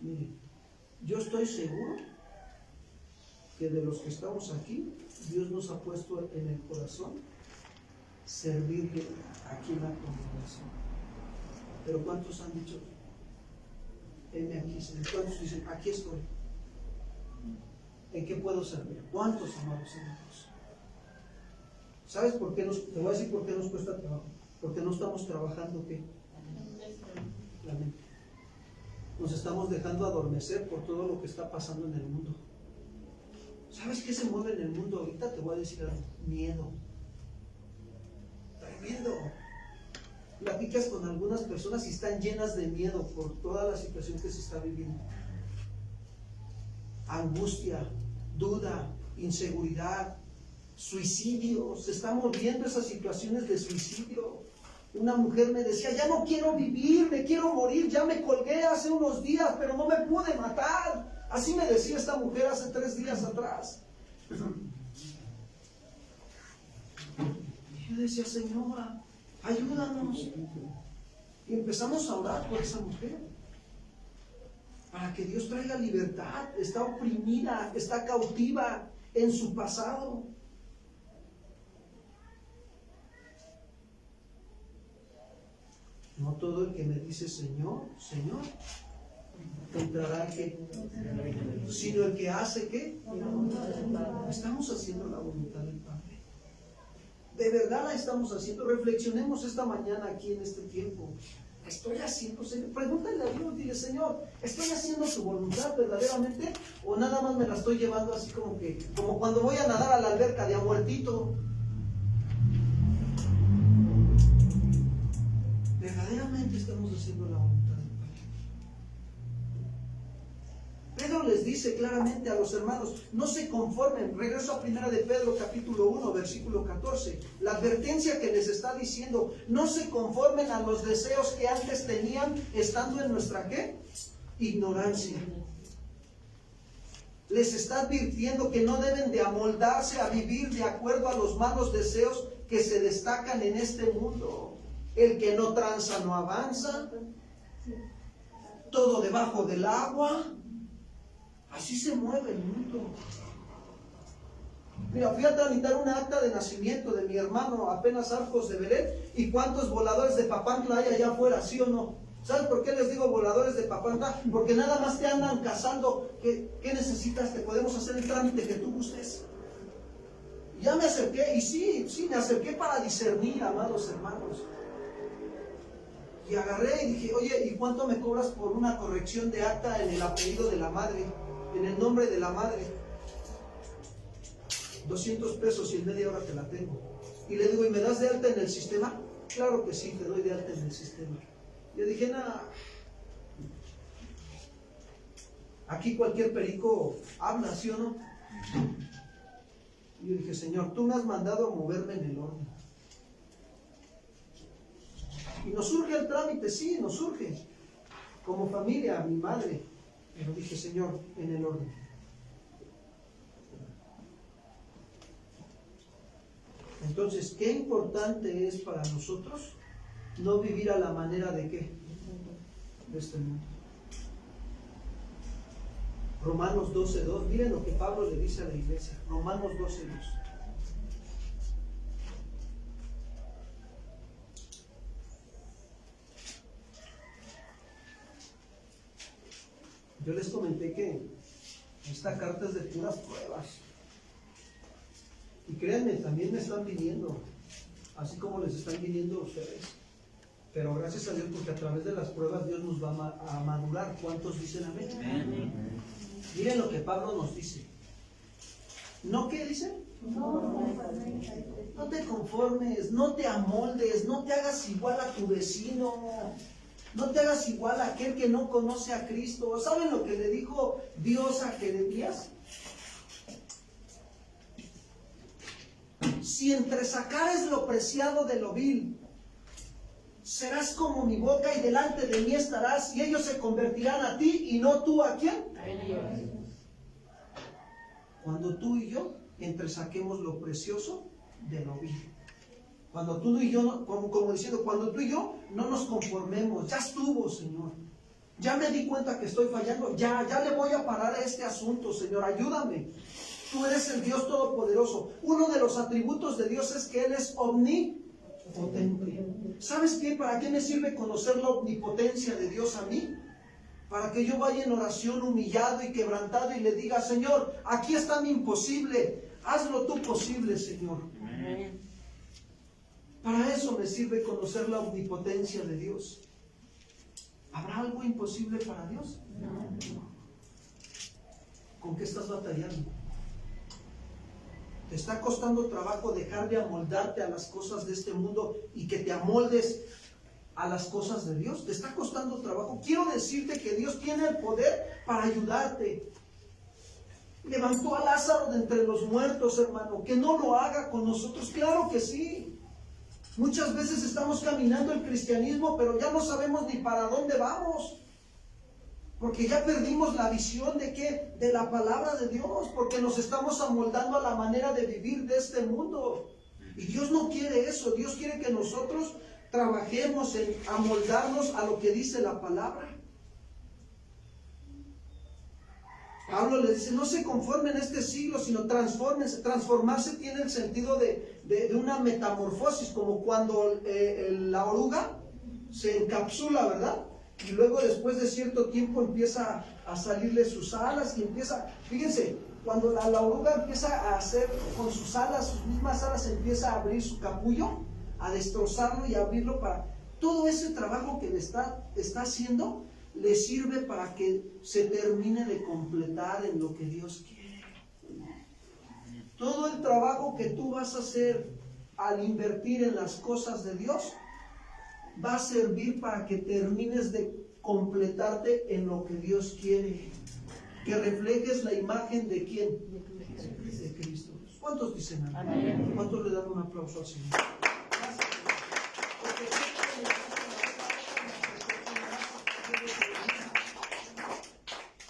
C: Mire, yo estoy seguro que de los que estamos aquí, Dios nos ha puesto en el corazón servirle aquí en la congregación. Pero ¿cuántos han dicho: heme aquí, Señor? ¿Cuántos dicen: aquí estoy? ¿En qué puedo servir? ¿Cuántos, amados hermanos? ¿Sabes por qué te voy a decir por qué nos cuesta trabajo? Porque no estamos trabajando ¿qué? La mente. Nos estamos dejando adormecer por todo lo que está pasando en el mundo. ¿Sabes qué se mueve en el mundo ahorita? Te voy a decir algo: miedo. Tremendo. Platicas con algunas personas y están llenas de miedo por toda la situación que se está viviendo. Angustia, duda, inseguridad, suicidio. Se están moviendo esas situaciones de suicidio. Una mujer me decía: ya no quiero vivir, me quiero morir, ya me colgué hace unos días, pero no me pude matar. Así me decía esta mujer hace 3 días atrás. Y yo decía: Señora, ayúdanos. Y empezamos a orar por esa mujer, para que Dios traiga libertad. Está oprimida, está cautiva en su pasado. No todo el que me dice Señor, Señor, entrará ¿qué? Sino el que hace ¿qué? Estamos haciendo la voluntad del Padre. De verdad la estamos haciendo. Reflexionemos esta mañana aquí en este tiempo. ¿Estoy haciendo, Señor? Pregúntale a Dios, dile: Señor, ¿estoy haciendo tu voluntad verdaderamente? ¿O nada más me la estoy llevando así como cuando voy a nadar a la alberca de a muertito? Verdaderamente estamos haciendo la voluntad del Padre. Pedro les dice claramente a los hermanos: no se conformen. Regreso a 1 de Pedro capítulo 1 versículo 14. La advertencia que les está diciendo: no se conformen a los deseos que antes tenían estando en nuestra ¿qué? Ignorancia. Les está advirtiendo que no deben de amoldarse a vivir de acuerdo a los malos deseos que se destacan en este mundo. El que no tranza no avanza. Todo debajo del agua. Así se mueve el mundo. Mira, fui a tramitar una acta de nacimiento de mi hermano apenas Arcos de Belén, y cuántos voladores de Papantla hay allá afuera, ¿sí o no? ¿Sabes por qué les digo voladores de Papantla? Porque nada más te andan cazando. ¿Qué necesitas? Te podemos hacer el trámite que tú gustes. Ya me acerqué, y sí, me acerqué para discernir, amados hermanos. Y agarré y dije, oye, ¿y cuánto me cobras por una corrección de acta en el apellido de la madre, en el nombre de la madre? 200 pesos y en media hora te la tengo. Y le digo, ¿y me das de alta en el sistema? Claro que sí, te doy de alta en el sistema. Yo dije, nada, aquí cualquier perico habla, ¿sí o no? Y yo dije, Señor, tú me has mandado a moverme en el orden. Y nos surge el trámite, sí, nos surge. Como familia, mi madre. Pero dije, Señor, en el orden. Entonces, qué importante es para nosotros no vivir a la manera de qué? De este mundo. Romanos 12:2, miren lo que Pablo le dice a la iglesia. Romanos 12:2. Yo les comenté que esta carta es de puras pruebas. Y créanme, también me están viniendo, así como les están viniendo a ustedes. Pero gracias a Dios, porque a través de las pruebas Dios nos va a madurar. ¿Cuántos dicen amén? Amén. Miren lo que Pablo nos dice. ¿No qué dice? No te conformes, no te amoldes, no te hagas igual a tu vecino, no te hagas igual a aquel que no conoce a Cristo. ¿Saben lo que le dijo Dios a Jeremías? Si entresacares lo preciado de lo vil, serás como mi boca y delante de mí estarás, y ellos se convertirán a ti y no tú a quién. A ellos. Cuando tú y yo entresaquemos lo precioso de lo vil. Cuando tú y yo, como diciendo, cuando tú y yo no nos conformemos, ya estuvo, Señor. Ya me di cuenta que estoy fallando, ya le voy a parar a este asunto, Señor, ayúdame. Tú eres el Dios Todopoderoso. Uno de los atributos de Dios es que Él es omnipotente. ¿Sabes qué? ¿Para qué me sirve conocer la omnipotencia de Dios a mí? Para que yo vaya en oración humillado y quebrantado y le diga, Señor, aquí está mi imposible, hazlo tú posible, Señor. Amén. Para eso me sirve conocer la omnipotencia de Dios. ¿Habrá algo imposible para Dios? No. ¿Con qué estás batallando? ¿Te está costando trabajo dejar de amoldarte a las cosas de este mundo y que te amoldes a las cosas de Dios? ¿Te está costando trabajo? Quiero decirte que Dios tiene el poder para ayudarte. Levantó a Lázaro de entre los muertos, hermano. Que no lo haga con nosotros. Claro que sí. Muchas veces estamos caminando el cristianismo, pero ya no sabemos ni para dónde vamos. Porque ya perdimos la visión de ¿qué? De la palabra de Dios, porque nos estamos amoldando a la manera de vivir de este mundo. Y Dios no quiere eso. Dios quiere que nosotros trabajemos en amoldarnos a lo que dice la palabra. Pablo le dice, no se conformen en este siglo, sino transfórmense. Transformarse tiene el sentido de una metamorfosis, como cuando la oruga se encapsula, ¿verdad? Y luego después de cierto tiempo empieza a salirle sus alas y empieza, fíjense, cuando la oruga empieza a hacer con sus alas, sus mismas alas, empieza a abrir su capullo, a destrozarlo y a abrirlo para... Todo ese trabajo que le está haciendo, le sirve para que se termine de completar en lo que Dios quiere. Todo el trabajo que tú vas a hacer al invertir en las cosas de Dios, va a servir para que termines de completarte en lo que Dios quiere. Que reflejes la imagen de ¿quién? De Cristo. ¿Cuántos dicen amén? ¿Cuántos le dan un aplauso al Señor?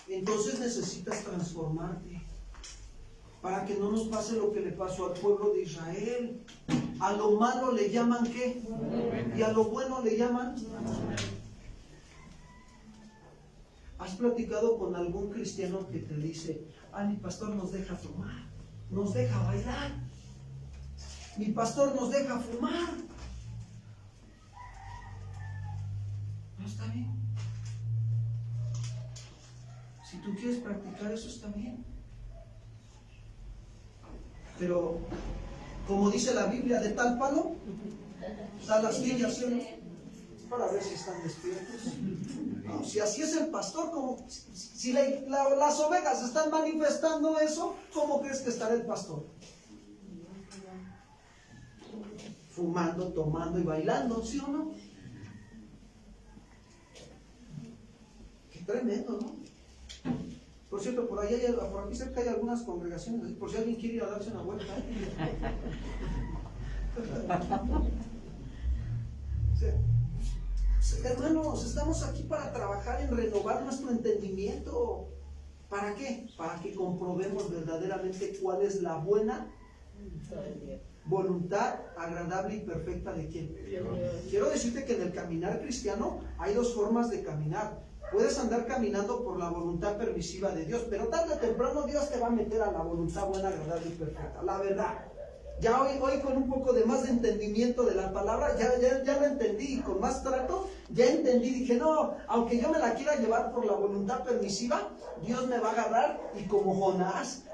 C: Entonces necesitas transformarte para que no nos pase lo que le pasó al pueblo de Israel. A lo malo le llaman ¿qué? Y a lo bueno le llaman. ¿Has platicado con algún cristiano que te dice, mi pastor nos deja tomar, nos deja bailar. Mi pastor nos deja fumar. No está bien. Si tú quieres practicar eso, está bien. Pero, como dice la Biblia, de tal palo, tal astilla, ¿sí o no? Para ver si están despiertos. No, si así es el pastor, como si las ovejas están manifestando eso, ¿cómo crees que estará el pastor? Fumando, tomando y bailando, ¿sí o no? Qué tremendo, ¿no? Por cierto, por aquí cerca hay algunas congregaciones, por si alguien quiere ir a darse una vuelta. Hermanos, estamos aquí para trabajar en renovar nuestro entendimiento. ¿Para qué? Para que comprobemos verdaderamente cuál es la buena voluntad agradable y perfecta de quién. Quiero decirte que en el caminar cristiano hay dos formas de caminar. Puedes andar caminando por la voluntad permisiva de Dios, pero tarde o temprano Dios te va a meter a la voluntad buena, agradable y perfecta. La verdad. Ya hoy con un poco de más de entendimiento de la palabra, ya lo entendí, y con más trato, ya entendí, dije, no, aunque yo me la quiera llevar por la voluntad permisiva, Dios me va a agarrar, y como Jonás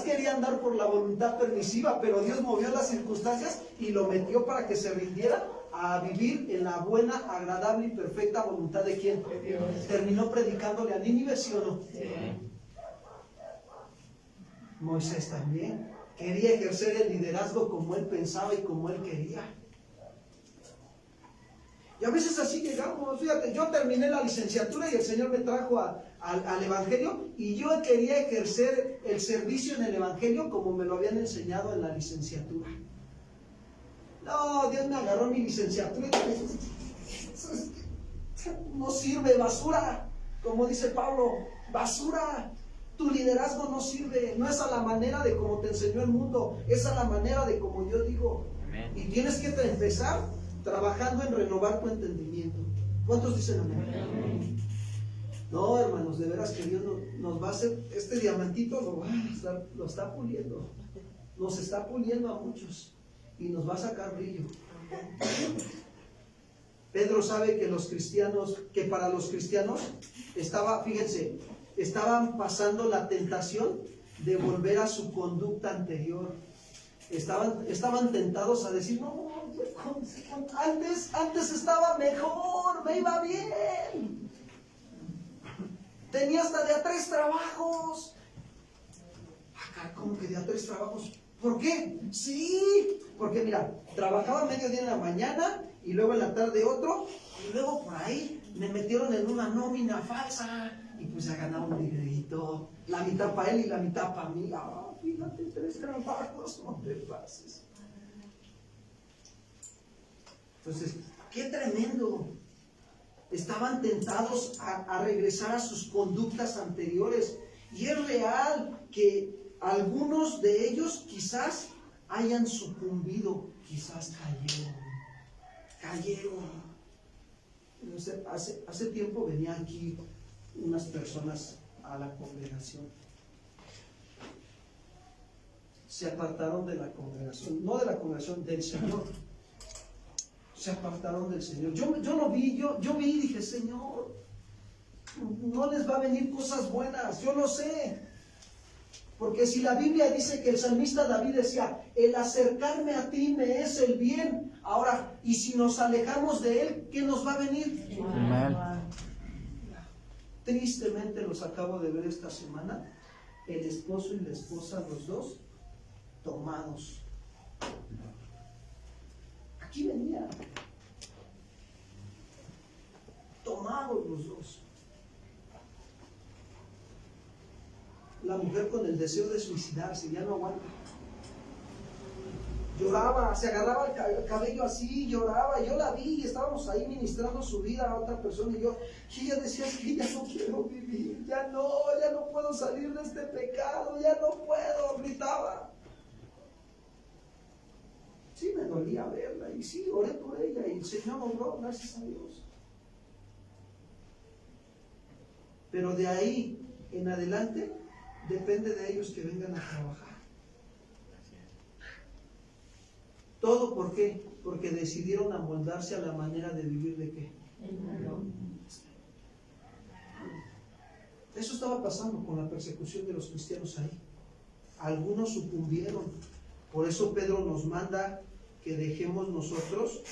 C: quería andar por la voluntad permisiva, pero Dios movió las circunstancias y lo metió para que se rindiera a vivir en la buena, agradable y perfecta voluntad de ¿quién? De Dios. Terminó predicándole a Nínive, ¿sí o no? Sí. Moisés también quería ejercer el liderazgo como él pensaba y como él quería. Y a veces así llegamos. Fíjate, yo terminé la licenciatura y el Señor me trajo al Evangelio, y yo quería ejercer el servicio en el Evangelio como me lo habían enseñado en la licenciatura. No, Dios me agarró mi licenciatura y no sirve, basura, como dice Pablo, basura. Tu liderazgo no sirve, no es a la manera de como te enseñó el mundo, es a la manera de como yo digo. Amén. Y tienes que empezar trabajando en renovar tu entendimiento. ¿Cuántos dicen amén? Amén. No, hermanos, de veras que Dios nos va a hacer, este diamantito lo está puliendo, nos está puliendo a muchos y nos va a sacar brillo. Pedro sabe que para los cristianos fíjense, estaban pasando la tentación de volver a su conducta anterior. Estaban tentados a decir, no, antes estaba mejor, me iba bien. Tenía hasta de a 3 trabajos. Acá, ¿cómo que de a 3 trabajos? ¿Por qué? Sí, porque mira, trabajaba mediodía en la mañana y luego en la tarde otro, y luego por ahí me metieron en una nómina falsa y pues ya ganaba un dinerito, la mitad para él y la mitad para mí. Fíjate, 3 trabajos, no te pases. Entonces, qué tremendo. Estaban tentados a regresar a sus conductas anteriores, y es real que algunos de ellos quizás hayan sucumbido, quizás cayeron. Hace tiempo venían aquí unas personas a la congregación. Se apartaron de la congregación, no de la congregación, del Señor. Se apartaron del Señor. Yo lo vi, yo vi y dije, Señor, no les va a venir cosas buenas, yo lo sé. Porque si la Biblia dice que el salmista David decía, el acercarme a ti me es el bien. Ahora, y si nos alejamos de él, ¿qué nos va a venir? Amén. Tristemente los acabo de ver esta semana, el esposo y la esposa, los dos, tomados. Aquí venía. Tomados los dos. La mujer con el deseo de suicidarse, ya no aguanta. Lloraba, se agarraba el cabello así, lloraba. Yo la vi y estábamos ahí ministrando su vida a otra persona, y ella decía, es que ya no quiero vivir, ya no puedo salir de este pecado, ya no puedo, gritaba. Sí, me dolía verla, y sí, oré por ella, y el Señor obró, gracias a Dios. Pero de ahí en adelante, depende de ellos que vengan a trabajar. ¿Todo por qué? Porque decidieron amoldarse a la manera de vivir de qué. Eso estaba pasando con la persecución de los cristianos ahí. Algunos sucumbieron. Por eso Pedro nos manda que dejemos nosotros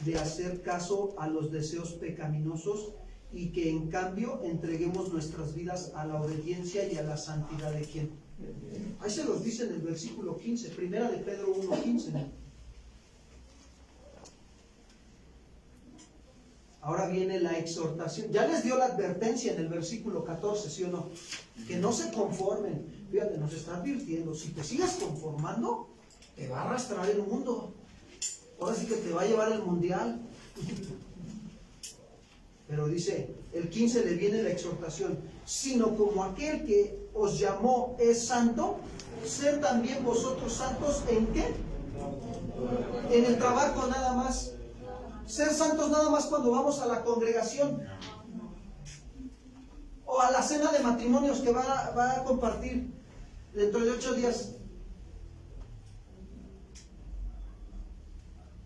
C: de hacer caso a los deseos pecaminosos y que en cambio entreguemos nuestras vidas a la obediencia y a la santidad de ¿quién? Ahí se los dice en el versículo 15, primera de Pedro 1:15. Ahora viene la exhortación. Ya les dio la advertencia en el versículo 14, ¿sí o no? Que no se conformen. Fíjate, nos está advirtiendo, si te sigues conformando, te va a arrastrar el mundo. Ahora sí que te va a llevar el mundial. Pero dice, el 15 le viene la exhortación, sino como aquel que os llamó es santo, ser también vosotros santos ¿en qué? En el trabajo nada más. Ser santos nada más cuando vamos a la congregación o a la cena de matrimonios que va a compartir dentro de 8 días.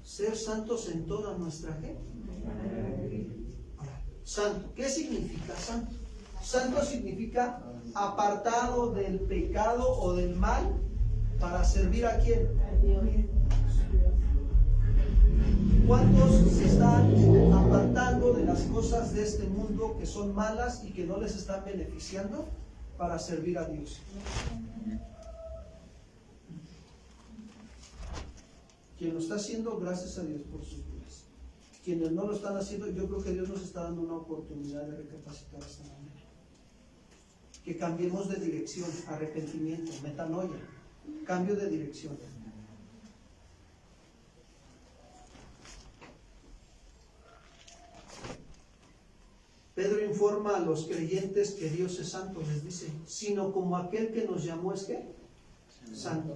C: Ser santos en toda nuestra gente. Santo, ¿qué significa santo? Santo significa apartado del pecado o del mal para servir ¿a quién? ¿Cuántos se están apartando de las cosas de este mundo que son malas y que no les están beneficiando para servir a Dios? Quien lo está haciendo, gracias a Dios por sus vidas. Quienes no lo están haciendo, yo creo que Dios nos está dando una oportunidad de recapacitar de esta manera. Que cambiemos de dirección, arrepentimiento, metanoia, cambio de dirección. Pedro informa a los creyentes que Dios es santo, les dice, sino como aquel que nos llamó es ¿qué? Santo.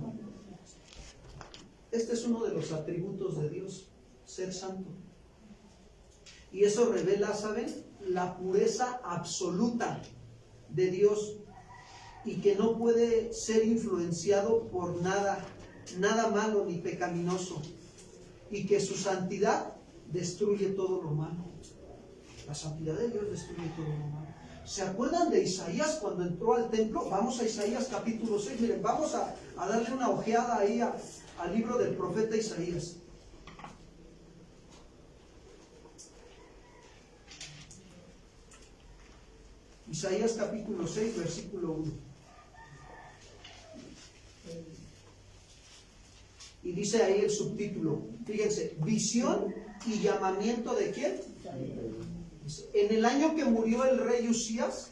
C: Este es uno de los atributos de Dios, ser santo. Y eso revela, ¿saben? La pureza absoluta de Dios y que no puede ser influenciado por nada malo ni pecaminoso y que su santidad destruye todo lo malo. La santidad de Dios destruye todo lo malo. ¿Se acuerdan de Isaías cuando entró al templo? Vamos a Isaías capítulo 6. Miren, vamos a darle una ojeada ahí al libro del profeta Isaías. Isaías capítulo 6, versículo 1. Y dice ahí el subtítulo, fíjense, visión y llamamiento ¿de quién? En el año que murió el rey Usías,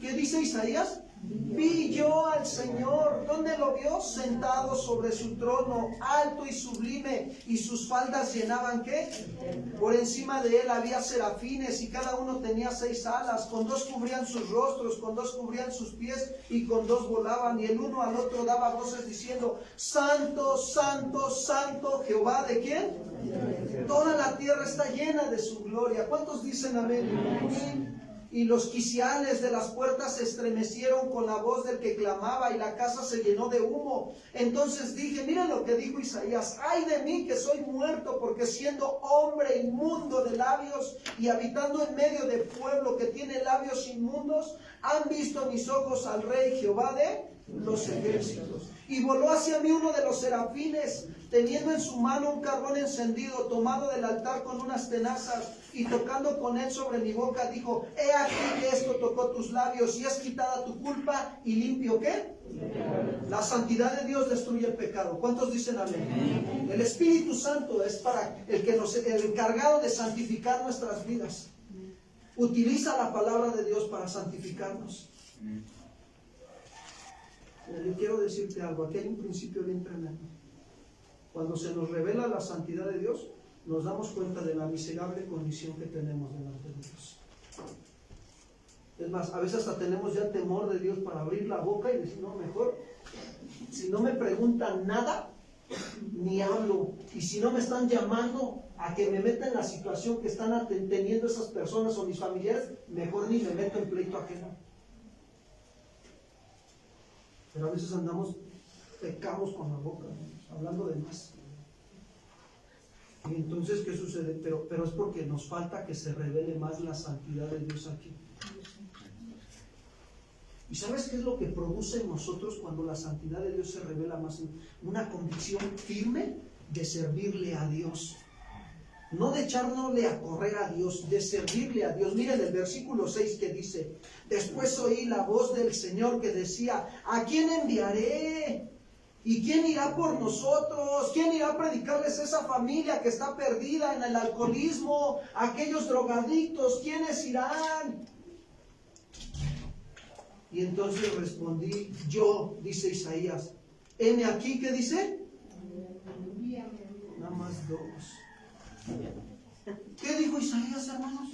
C: ¿qué dice Isaías? Vi yo al Señor. ¿Dónde lo vio? Sentado sobre su trono, alto y sublime, y sus faldas llenaban ¿qué? Por encima de él había serafines, y cada uno tenía 6 alas, con 2 cubrían sus rostros, con 2 cubrían sus pies, y con 2 volaban, y el uno al otro daba voces diciendo, Santo, Santo, Santo, Jehová, ¿de quién? Toda la tierra está llena de su gloria. ¿Cuántos dicen amén? Amén. Y los quiciales de las puertas se estremecieron con la voz del que clamaba, y la casa se llenó de humo. Entonces dije, miren lo que dijo Isaías, ay de mí que soy muerto, porque siendo hombre inmundo de labios y habitando en medio de pueblo que tiene labios inmundos, han visto mis ojos al Rey Jehová de los ejércitos. Y voló hacia mí uno de los serafines, teniendo en su mano un carbón encendido, tomado del altar con unas tenazas, y tocando con él sobre mi boca, dijo, he aquí que esto tocó tus labios, y es quitada tu culpa, y limpio ¿qué? La santidad de Dios destruye el pecado. ¿Cuántos dicen amén? El Espíritu Santo es para el encargado de santificar nuestras vidas. Utiliza la palabra de Dios para santificarnos. Yo quiero decirte algo, aquí hay un principio bien tremendo. Cuando se nos revela la santidad de Dios, nos damos cuenta de la miserable condición que tenemos delante de Dios. Es más, a veces hasta tenemos ya temor de Dios para abrir la boca y decir, no, mejor, si no me preguntan nada, ni hablo. Y si no me están llamando a que me meta en la situación que están teniendo esas personas o mis familiares, mejor ni me meto en pleito ajeno. Pero a veces pecamos con la boca, hablando de más. Y entonces, ¿qué sucede? Pero es porque nos falta que se revele más la santidad de Dios aquí. ¿Y sabes qué es lo que produce en nosotros cuando la santidad de Dios se revela más? Una convicción firme de servirle a Dios. No de echárnosle a correr a Dios, de servirle a Dios. Miren el versículo 6 que dice: después oí la voz del Señor que decía: ¿a quién enviaré? ¿Y quién irá por nosotros? ¿Quién irá a predicarles a esa familia que está perdida en el alcoholismo? ¿A aquellos drogadictos? ¿Quiénes irán? Y entonces respondí yo, dice Isaías. Heme aquí, ¿qué dice? Nada más dos. ¿Qué dijo Isaías, hermanos?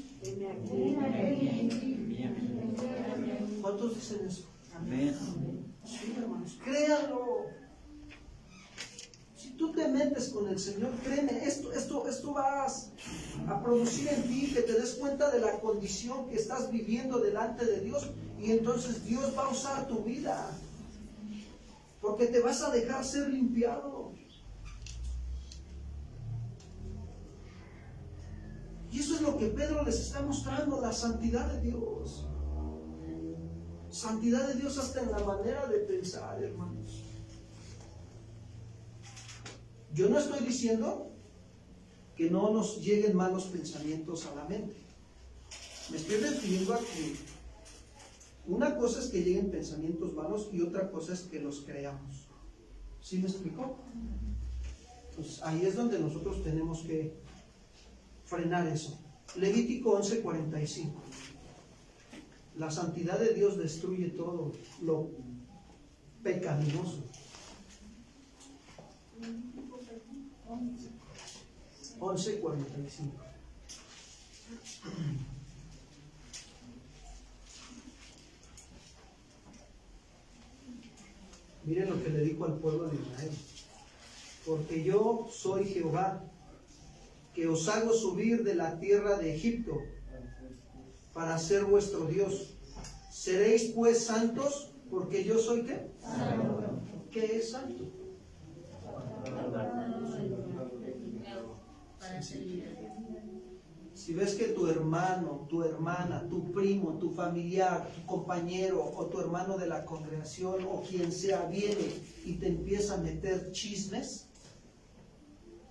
C: ¿Cuántos dicen eso?
B: Amén.
C: Sí, hermanos, créanlo. Si tú te metes con el Señor, créeme, esto vas a producir en ti que te des cuenta de la condición que estás viviendo delante de Dios, y entonces Dios va a usar tu vida, porque te vas a dejar ser limpiado. Y eso es lo que Pedro les está mostrando, la santidad de Dios. Santidad de Dios hasta en la manera de pensar, hermanos. Yo no estoy diciendo que no nos lleguen malos pensamientos a la mente. Me estoy refiriendo a que una cosa es que lleguen pensamientos malos y otra cosa es que los creamos. ¿Sí me explicó? Pues ahí es donde nosotros tenemos que frenar eso. Levítico 11:45. La santidad de Dios destruye todo lo pecaminoso. 11:45. Miren lo que le dijo al pueblo de Israel: porque yo soy Jehová, que os hago subir de la tierra de Egipto para ser vuestro Dios. Seréis pues santos, porque yo soy ¿qué? Santo. ¿Qué es santo? Si ves que tu hermano, tu hermana, tu primo, tu familiar, tu compañero o tu hermano de la congregación o quien sea viene y te empieza a meter chismes,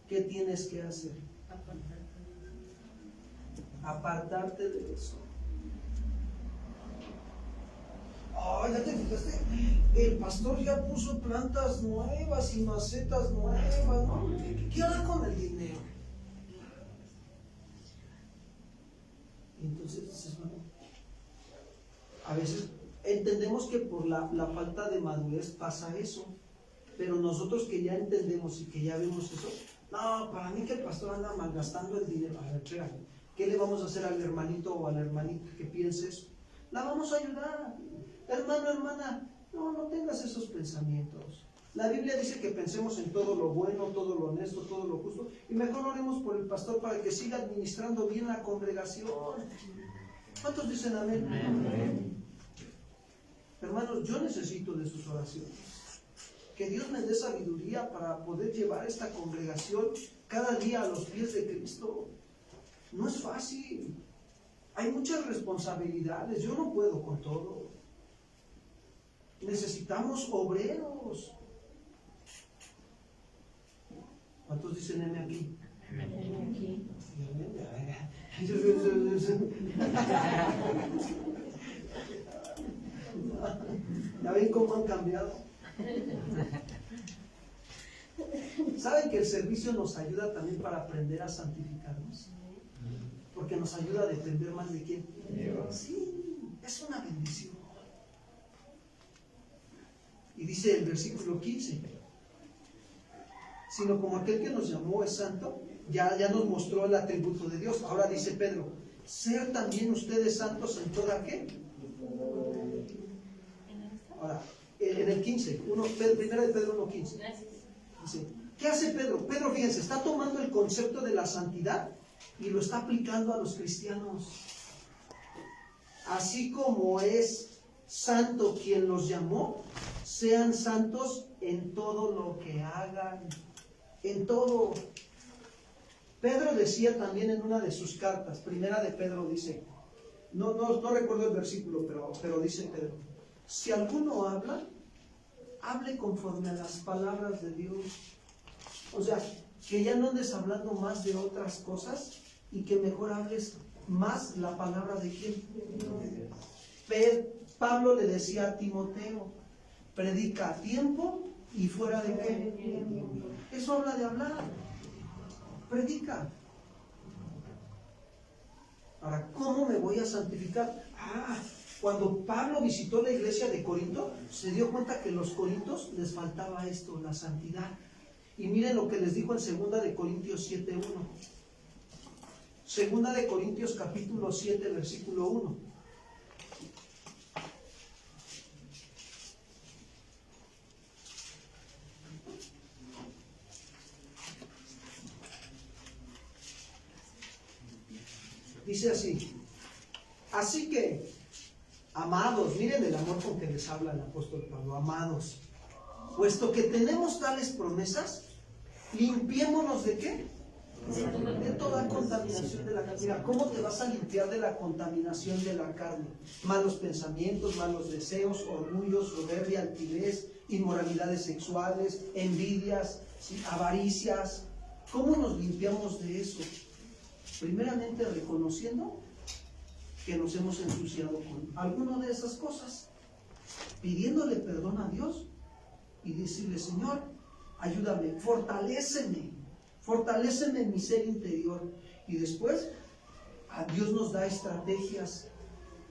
C: ¿qué tienes que hacer? Apartarte de eso. Oh, ya te fijaste, el pastor ya puso plantas nuevas y macetas nuevas, ¿no? ¿Qué hará con el dinero? Entonces dices, bueno, a veces entendemos que por la falta de madurez pasa eso, pero nosotros que ya entendemos y que ya vemos eso, no, para mí que el pastor anda malgastando el dinero. A ver, espérame, ¿qué le vamos a hacer al hermanito o a la hermanita que piense eso? La vamos a ayudar. Hermano, hermana, no tengas esos pensamientos. La Biblia dice que pensemos en todo lo bueno, todo lo honesto, todo lo justo, y mejor oremos por el pastor para que siga administrando bien la congregación. ¿Cuántos dicen amén? Amén. Hermanos, yo necesito de sus oraciones. Que Dios me dé sabiduría para poder llevar esta congregación cada día a los pies de Cristo. No es fácil. Hay muchas responsabilidades. Yo no puedo con todo. Necesitamos obreros. ¿Cuántos dicen M aquí?
E: M aquí.
C: ¿Ya ven cómo han cambiado? ¿Saben que el servicio nos ayuda también para aprender a santificarnos? Porque nos ayuda a depender más de quién. Sí, es una bendición. Y dice el versículo 15: sino como aquel que nos llamó es santo, ya nos mostró el atributo de Dios. Ahora dice Pedro: ser también ustedes santos en toda ¿qué? Ahora, en el 15, primera de Pedro 1:15. Dice, ¿qué hace Pedro? Pedro, fíjense, está tomando el concepto de la santidad y lo está aplicando a los cristianos. Así como es santo quien los llamó, sean santos en todo lo que hagan. En todo. Pedro decía también en una de sus cartas, primera de Pedro dice, no recuerdo el versículo, pero dice Pedro, si alguno habla, hable conforme a las palabras de Dios. O sea, que ya no andes hablando más de otras cosas y que mejor hables más la palabra de quién. Pablo le decía a Timoteo, predica a tiempo y fuera de qué. Eso habla de hablar. Predica. Ahora, ¿cómo me voy a santificar? Cuando Pablo visitó la iglesia de Corinto, se dio cuenta que a los corintios les faltaba esto, la santidad. Y miren lo que les dijo en 2 de Corintios 7:1. 2 de Corintios capítulo 7, versículo 1. Dice así, así que, amados, miren el amor con que les habla el apóstol Pablo, amados, puesto que tenemos tales promesas, limpiémonos ¿de qué? De toda contaminación de la carne. Mira, ¿cómo te vas a limpiar de la contaminación de la carne? Malos pensamientos, malos deseos, orgullo, soberbia, altivez, inmoralidades sexuales, envidias, avaricias. ¿Cómo nos limpiamos de eso? Primeramente reconociendo que nos hemos ensuciado con alguna de esas cosas, pidiéndole perdón a Dios y decirle, Señor, ayúdame, fortaléceme en mi ser interior. Y después a Dios nos da estrategias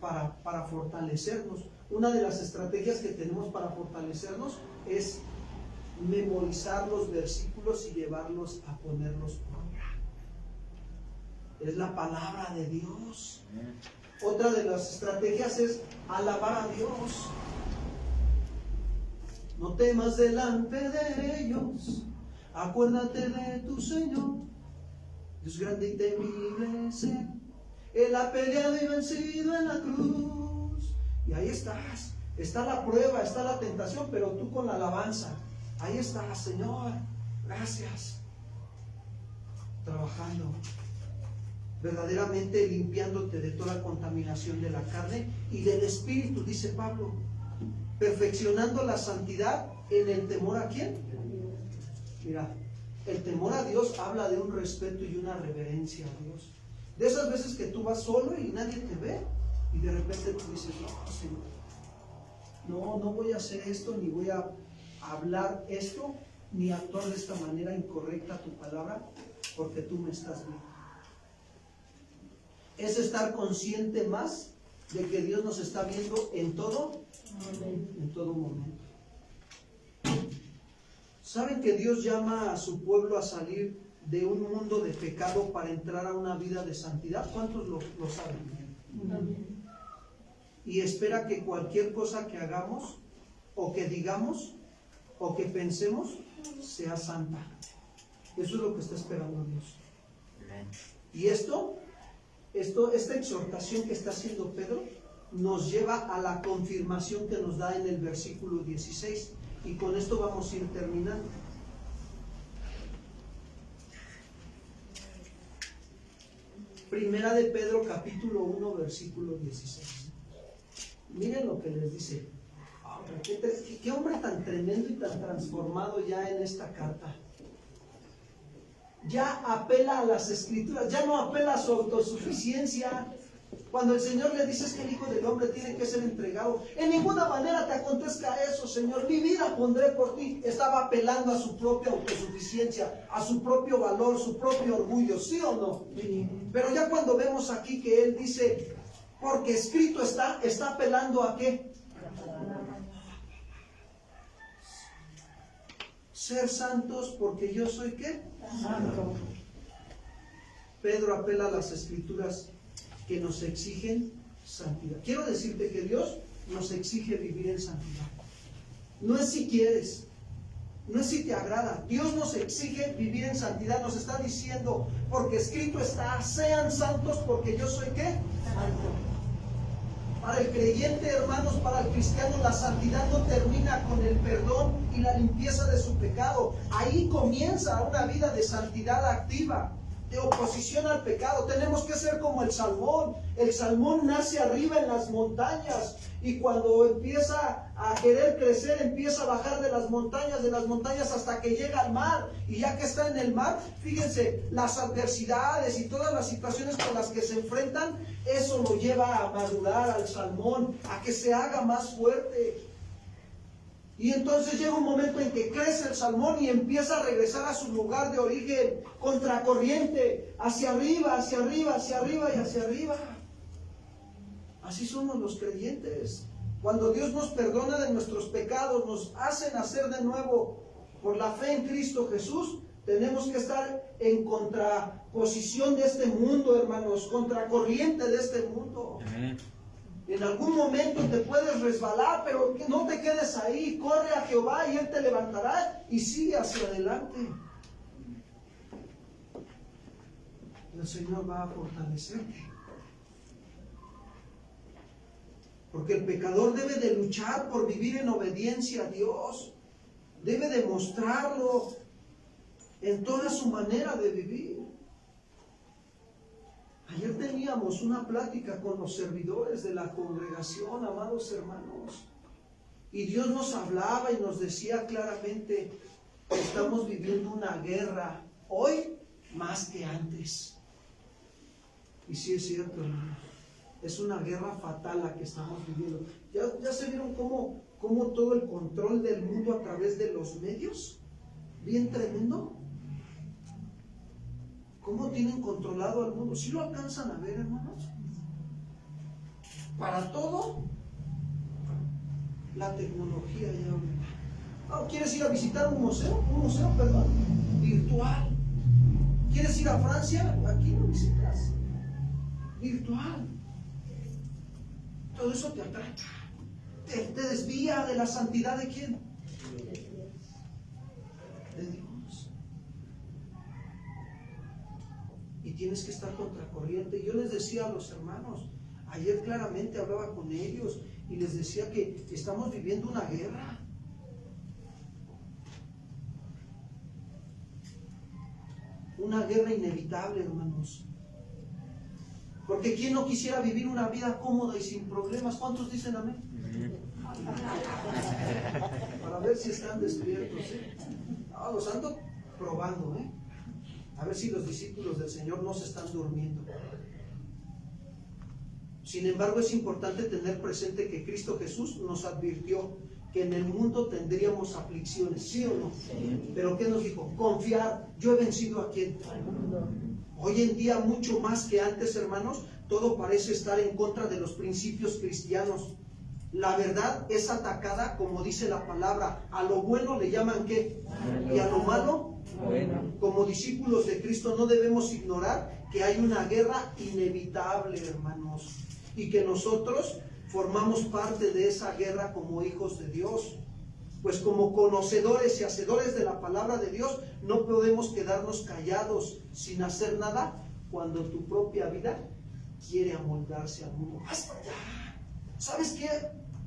C: para fortalecernos. Una de las estrategias que tenemos para fortalecernos es memorizar los versículos y llevarlos a ponerlos por obra. Es la palabra de Dios. Otra de las estrategias es alabar a Dios. No temas delante de ellos, acuérdate de tu Señor. Dios grande y temible es Él. Él ha peleado y vencido en la cruz. Y ahí estás. Está la prueba, está la tentación, pero tú con la alabanza. Ahí estás, Señor. Gracias. Trabajando. Verdaderamente limpiándote de toda contaminación de la carne y del espíritu, dice Pablo, perfeccionando la santidad en el temor ¿a quién? Mira, el temor a Dios habla de un respeto y una reverencia a Dios. De esas veces que tú vas solo y nadie te ve y de repente tú dices, no, Señor, no voy a hacer esto, ni voy a hablar esto, ni actuar de esta manera incorrecta a tu palabra, porque tú me estás viendo. Es estar consciente más de que Dios nos está viendo en todo momento. ¿Saben que Dios llama a su pueblo a salir de un mundo de pecado para entrar a una vida de santidad? ¿Cuántos lo saben? Amén. Y espera que cualquier cosa que hagamos, o que digamos, o que pensemos, sea santa. Eso es lo que está esperando Dios. Amén. Y esta exhortación que está haciendo Pedro nos lleva a la confirmación que nos da en el versículo 16, y con esto vamos a ir terminando. Primera de Pedro capítulo 1 versículo 16. Miren lo que les dice. Qué hombre tan tremendo y tan transformado ya en esta carta. Ya apela a las escrituras, ya no apela a su autosuficiencia. Cuando el Señor le dice que el Hijo del Hombre tiene que ser entregado, en ninguna manera te acontezca eso, Señor, mi vida pondré por ti. Estaba apelando a su propia autosuficiencia, a su propio valor, su propio orgullo, ¿sí o no? Sí. Pero ya cuando vemos aquí que Él dice, porque escrito está apelando ¿a qué? Ser santos porque yo soy ¿qué? Santo. Pedro apela a las escrituras que nos exigen santidad. Quiero decirte que Dios nos exige vivir en santidad. No es si quieres, no es si te agrada. Dios nos exige vivir en santidad. Nos está diciendo, porque escrito está, sean santos porque yo soy ¿qué? Santo. Para el creyente, hermanos, para el cristiano, la santidad no termina con el perdón y la limpieza de su pecado. Ahí comienza una vida de santidad activa, de oposición al pecado. Tenemos que ser como el salmón. El salmón nace arriba en las montañas y cuando empieza a querer crecer, empieza a bajar de las montañas hasta que llega al mar. Y ya que está en el mar, fíjense, las adversidades y todas las situaciones con las que se enfrentan, eso lo lleva a madurar al salmón, a que se haga más fuerte. Y entonces llega un momento en que crece el salmón y empieza a regresar a su lugar de origen, contracorriente, hacia arriba, hacia arriba, hacia arriba y hacia arriba. Así somos los creyentes. Cuando Dios nos perdona de nuestros pecados, nos hace nacer de nuevo por la fe en Cristo Jesús, tenemos que estar en contraposición de este mundo, hermanos, contracorriente de este mundo.
B: Amén.
C: En algún momento te puedes resbalar, pero no te quedes ahí. Corre a Jehová y Él te levantará y sigue hacia adelante. El Señor va a fortalecerte. Porque el pecador debe de luchar por vivir en obediencia a Dios. Debe demostrarlo en toda su manera de vivir. Ayer teníamos una plática con los servidores de la congregación, amados hermanos, y Dios nos hablaba y nos decía claramente que estamos viviendo una guerra, hoy más que antes. Y sí es cierto, hermanos, es una guerra fatal la que estamos viviendo. ¿Ya se vieron cómo todo el control del mundo a través de los medios? Bien tremendo. ¿Cómo tienen controlado al mundo? ¿Sí lo alcanzan a ver, hermanos? Para todo, la tecnología ya. Oh, ¿quieres ir a visitar un museo? Virtual. ¿Quieres ir a Francia? Aquí no visitas. Virtual. Todo eso te atrae. Te desvía de la santidad de ¿quién? De Dios. Y tienes que estar contracorriente. Yo les decía a los hermanos, ayer claramente hablaba con ellos y les decía que estamos viviendo una guerra. Una guerra inevitable, hermanos. Porque ¿quién no quisiera vivir una vida cómoda y sin problemas? ¿Cuántos dicen amén? Para ver si están despiertos. No, los ando probando, a ver si los discípulos del Señor no se están durmiendo. Sin embargo, es importante tener presente que Cristo Jesús nos advirtió que en el mundo tendríamos aflicciones, ¿sí o no? Sí. Pero ¿qué nos dijo? Confiar. Yo he vencido ¿a quién? Al mundo. Hoy en día, mucho más que antes, hermanos, todo parece estar en contra de los principios cristianos. La verdad es atacada, como dice la palabra. A lo bueno le llaman ¿qué? Y a lo malo. Bueno. Como discípulos de Cristo no debemos ignorar que hay una guerra inevitable, hermanos, y que nosotros formamos parte de esa guerra como hijos de Dios. Pues como conocedores y hacedores de la palabra de Dios, no podemos quedarnos callados sin hacer nada cuando tu propia vida quiere amoldarse al mundo. ¿Sabes qué?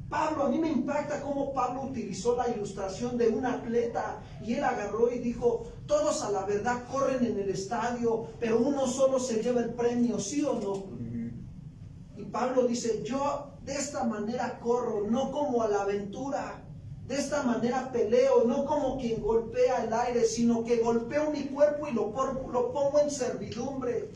C: Pablo, a mí me impacta cómo Pablo utilizó la ilustración de un atleta y él agarró y dijo, todos a la verdad corren en el estadio, pero uno solo se lleva el premio, ¿sí o no? Y Pablo dice, yo de esta manera corro, no como a la aventura, de esta manera peleo, no como quien golpea el aire, sino que golpeo mi cuerpo y lo pongo en servidumbre,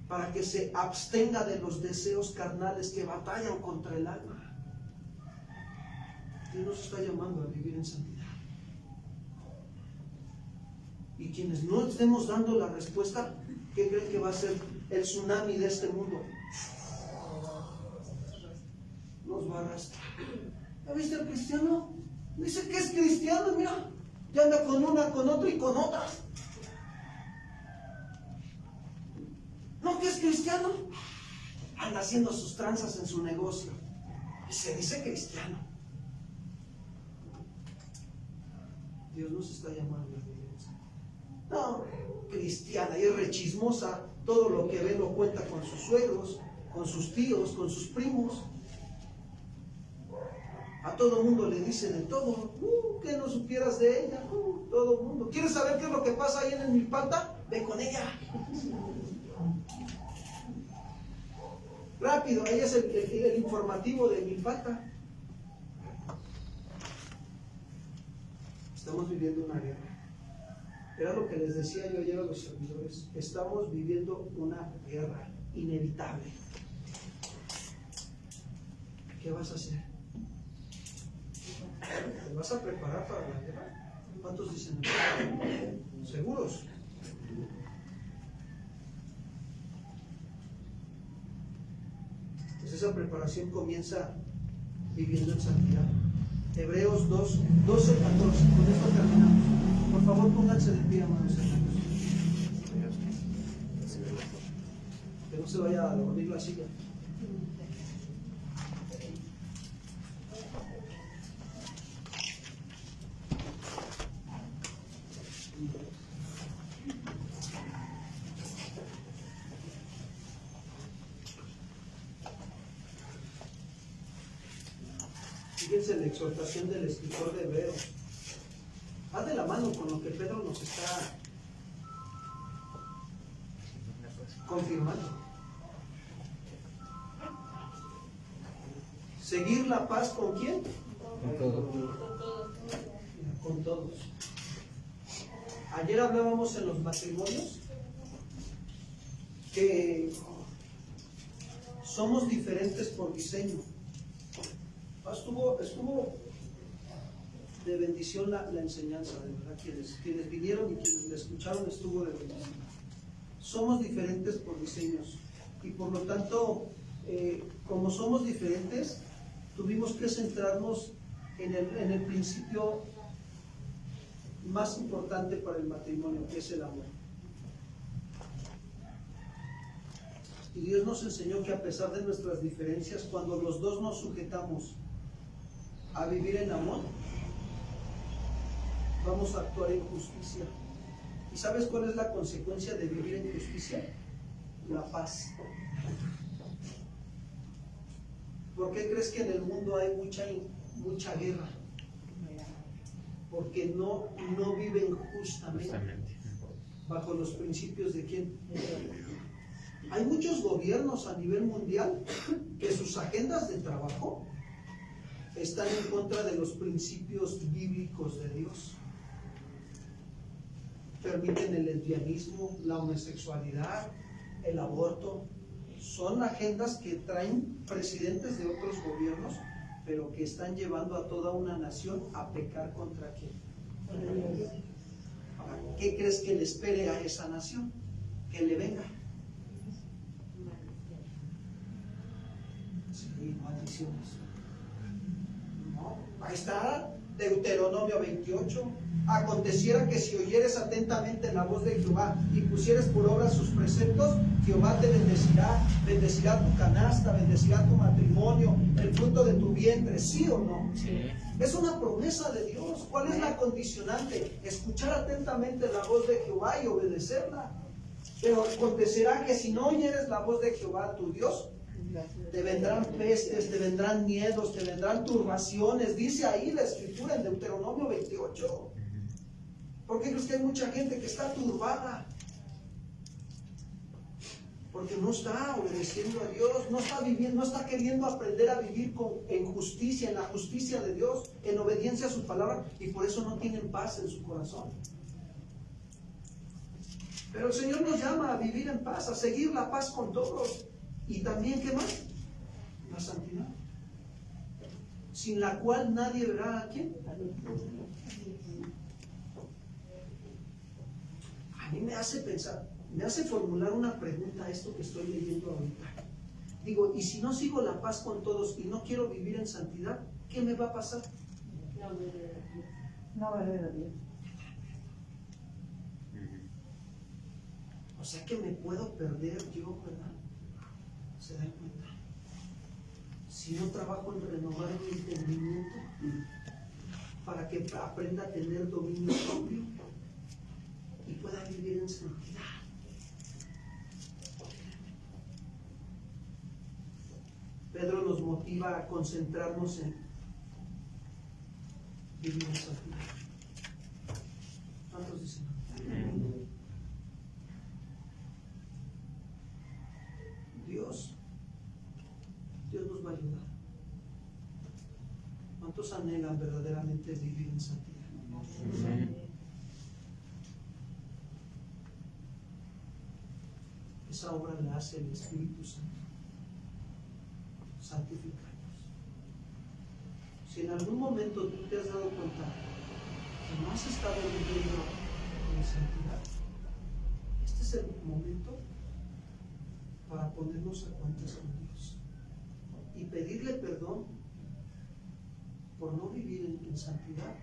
C: para que se abstenga de los deseos carnales que batallan contra el alma. Dios nos está llamando a vivir en santidad. Y quienes no estemos dando la respuesta, ¿qué creen que va a ser el tsunami de este mundo? Nos va a arrastrar. ¿Ya viste al cristiano? Dice que es cristiano, mira, ya anda con una, con otra y con otra. ¿No que es cristiano? Anda haciendo sus tranzas en su negocio y se dice cristiano. Dios nos está llamando a vivir. No, cristiana y es rechismosa, todo lo que ve lo cuenta con sus suegros, con sus tíos, con sus primos. A todo mundo le dicen de todo. Que no supieras de ella. Todo mundo. ¿Quieres saber qué es lo que pasa ahí en el Milpalta? Ve con ella. Rápido, ella es el informativo de Milpalta. Estamos viviendo una guerra. Era lo que les decía yo ayer a los servidores. Estamos viviendo una guerra inevitable. ¿Qué vas a hacer? ¿Te vas a preparar para la guerra? ¿Cuántos dicen? ¿Seguros? Pues esa preparación comienza viviendo en santidad. Hebreos 2, 12, 14. Con esto terminamos. Por favor, pónganse de pie, amados hermanos. Que no se vaya a dormir la silla. Fíjense la exhortación del escritor de Hebreos. Va de la mano con lo que Pedro nos está confirmando. Seguir la paz ¿con quién? Con todos. Ayer hablábamos en los matrimonios que somos diferentes por diseño. Estuvo de bendición la enseñanza, de verdad. Quienes vinieron y quienes la escucharon, estuvo de bendición. Somos diferentes por diseños y por lo tanto, como somos diferentes, tuvimos que centrarnos en el principio más importante para el matrimonio, que es el amor. Y Dios nos enseñó que a pesar de nuestras diferencias, cuando los dos nos sujetamos a vivir en amor, vamos a actuar en justicia. ¿Y sabes cuál es la consecuencia de vivir en justicia? La paz. ¿Por qué crees que en el mundo hay mucha guerra? Porque no viven justamente bajo los principios de quién. Hay muchos gobiernos a nivel mundial que sus agendas de trabajo están en contra de los principios bíblicos de Dios. Permiten el lesbianismo, la homosexualidad, el aborto. Son agendas que traen presidentes de otros gobiernos, pero que están llevando a toda una nación a pecar contra quién. ¿Qué crees que le espere a esa nación? Que le venga. Sí, maldiciones. No, ahí está Deuteronomio 28. Aconteciera que si oyeres atentamente la voz de Jehová y pusieres por obra sus preceptos, Jehová te bendecirá tu canasta, bendecirá tu matrimonio, el fruto de tu vientre, ¿sí o no? Sí. Es una promesa de Dios. ¿Cuál es la condicionante? Escuchar atentamente la voz de Jehová y obedecerla. Pero acontecerá que si no oyeres la voz de Jehová tu Dios, te vendrán pestes, te vendrán miedos, te vendrán turbaciones. Dice ahí la escritura en Deuteronomio 28. ¿Por qué crees que hay mucha gente que está turbada? Porque no está obedeciendo a Dios, no está viviendo, no está queriendo aprender a vivir en justicia, en la justicia de Dios, en obediencia a su palabra, y por eso no tienen paz en su corazón. Pero el Señor nos llama a vivir en paz, a seguir la paz con todos. Y también, ¿qué más? La santidad. Sin la cual nadie verá a quién. A mí me hace pensar, me hace formular una pregunta a esto que estoy leyendo ahorita. Digo, ¿y si no sigo la paz con todos y no quiero vivir en santidad, qué me va a pasar?
D: No va a ver a Dios.
C: O sea que me puedo perder yo, ¿verdad? ¿Se dan cuenta? Si no trabajo en renovar mi entendimiento para que aprenda a tener dominio propio y pueda vivir en santidad. Pedro nos motiva a concentrarnos vivir en santidad. ¿Cuántos dicen? Dios nos va a ayudar. ¿Cuántos anhelan verdaderamente vivir en santidad? Esa obra la hace el Espíritu Santo. Santificarnos. Si en algún momento tú te has dado cuenta que no has estado viviendo en santidad, este es el momento para ponernos a cuentas con Dios y pedirle perdón por no vivir en santidad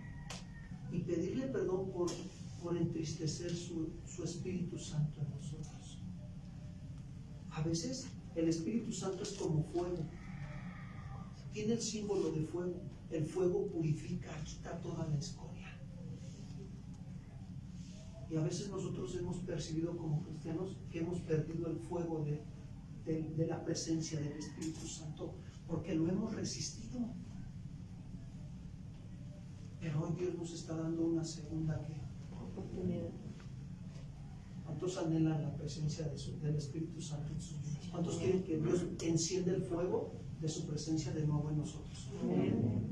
C: y pedirle perdón por entristecer su Espíritu Santo en nosotros. A veces el Espíritu Santo es como fuego, tiene el símbolo de fuego. El fuego purifica, quita toda la escoria. Y a veces nosotros hemos percibido como cristianos que hemos perdido el fuego de la presencia del Espíritu Santo porque lo hemos resistido. Pero hoy Dios nos está dando una segunda oportunidad. ¿Cuántos anhelan la presencia del Espíritu Santo en sus vidas? ¿Cuántos quieren que Dios encienda el fuego de su presencia de nuevo en nosotros? Amén.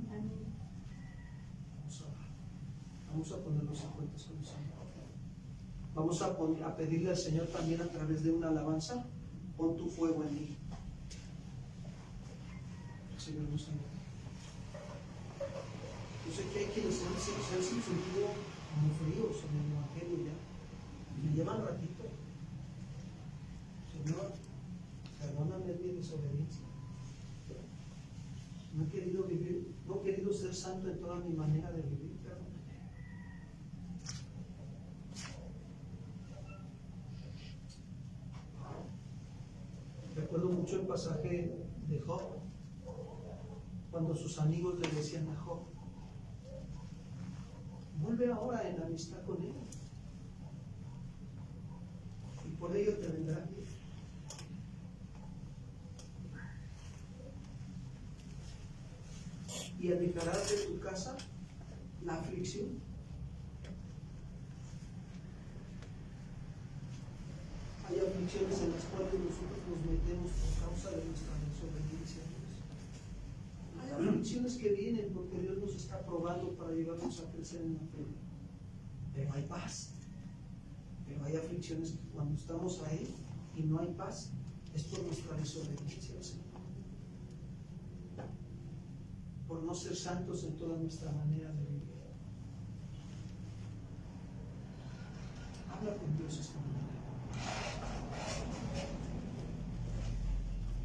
C: Vamos a ponernos en cuenta con el Señor. Vamos a pedirle al Señor también a través de una alabanza: pon tu fuego en mí. Señor, no sé. Yo sé que hay quienes se han sentido como fríos en el Evangelio ya. Me llevan ratito. Señor, perdóname mi desobediencia. No he querido vivir, no he querido ser santo en toda mi manera de vivir. Perdóname. Recuerdo mucho el pasaje de Job, cuando sus amigos le decían a Job: vuelve ahora en amistad con él, y por ello te vendrá bien. Y alejarás de tu casa la aflicción. Hay aflicciones en las cuales nosotros nos metemos por causa de nuestra desobediencia a Dios. Hay aflicciones que vienen porque Dios nos está probando para llevarnos a crecer en la fe. Pero hay paz. Pero hay aflicciones que cuando estamos ahí y no hay paz, es por nuestra desobediencia al Señor. Por no ser santos en toda nuestra manera de vivir. Habla con Dios esta mañana.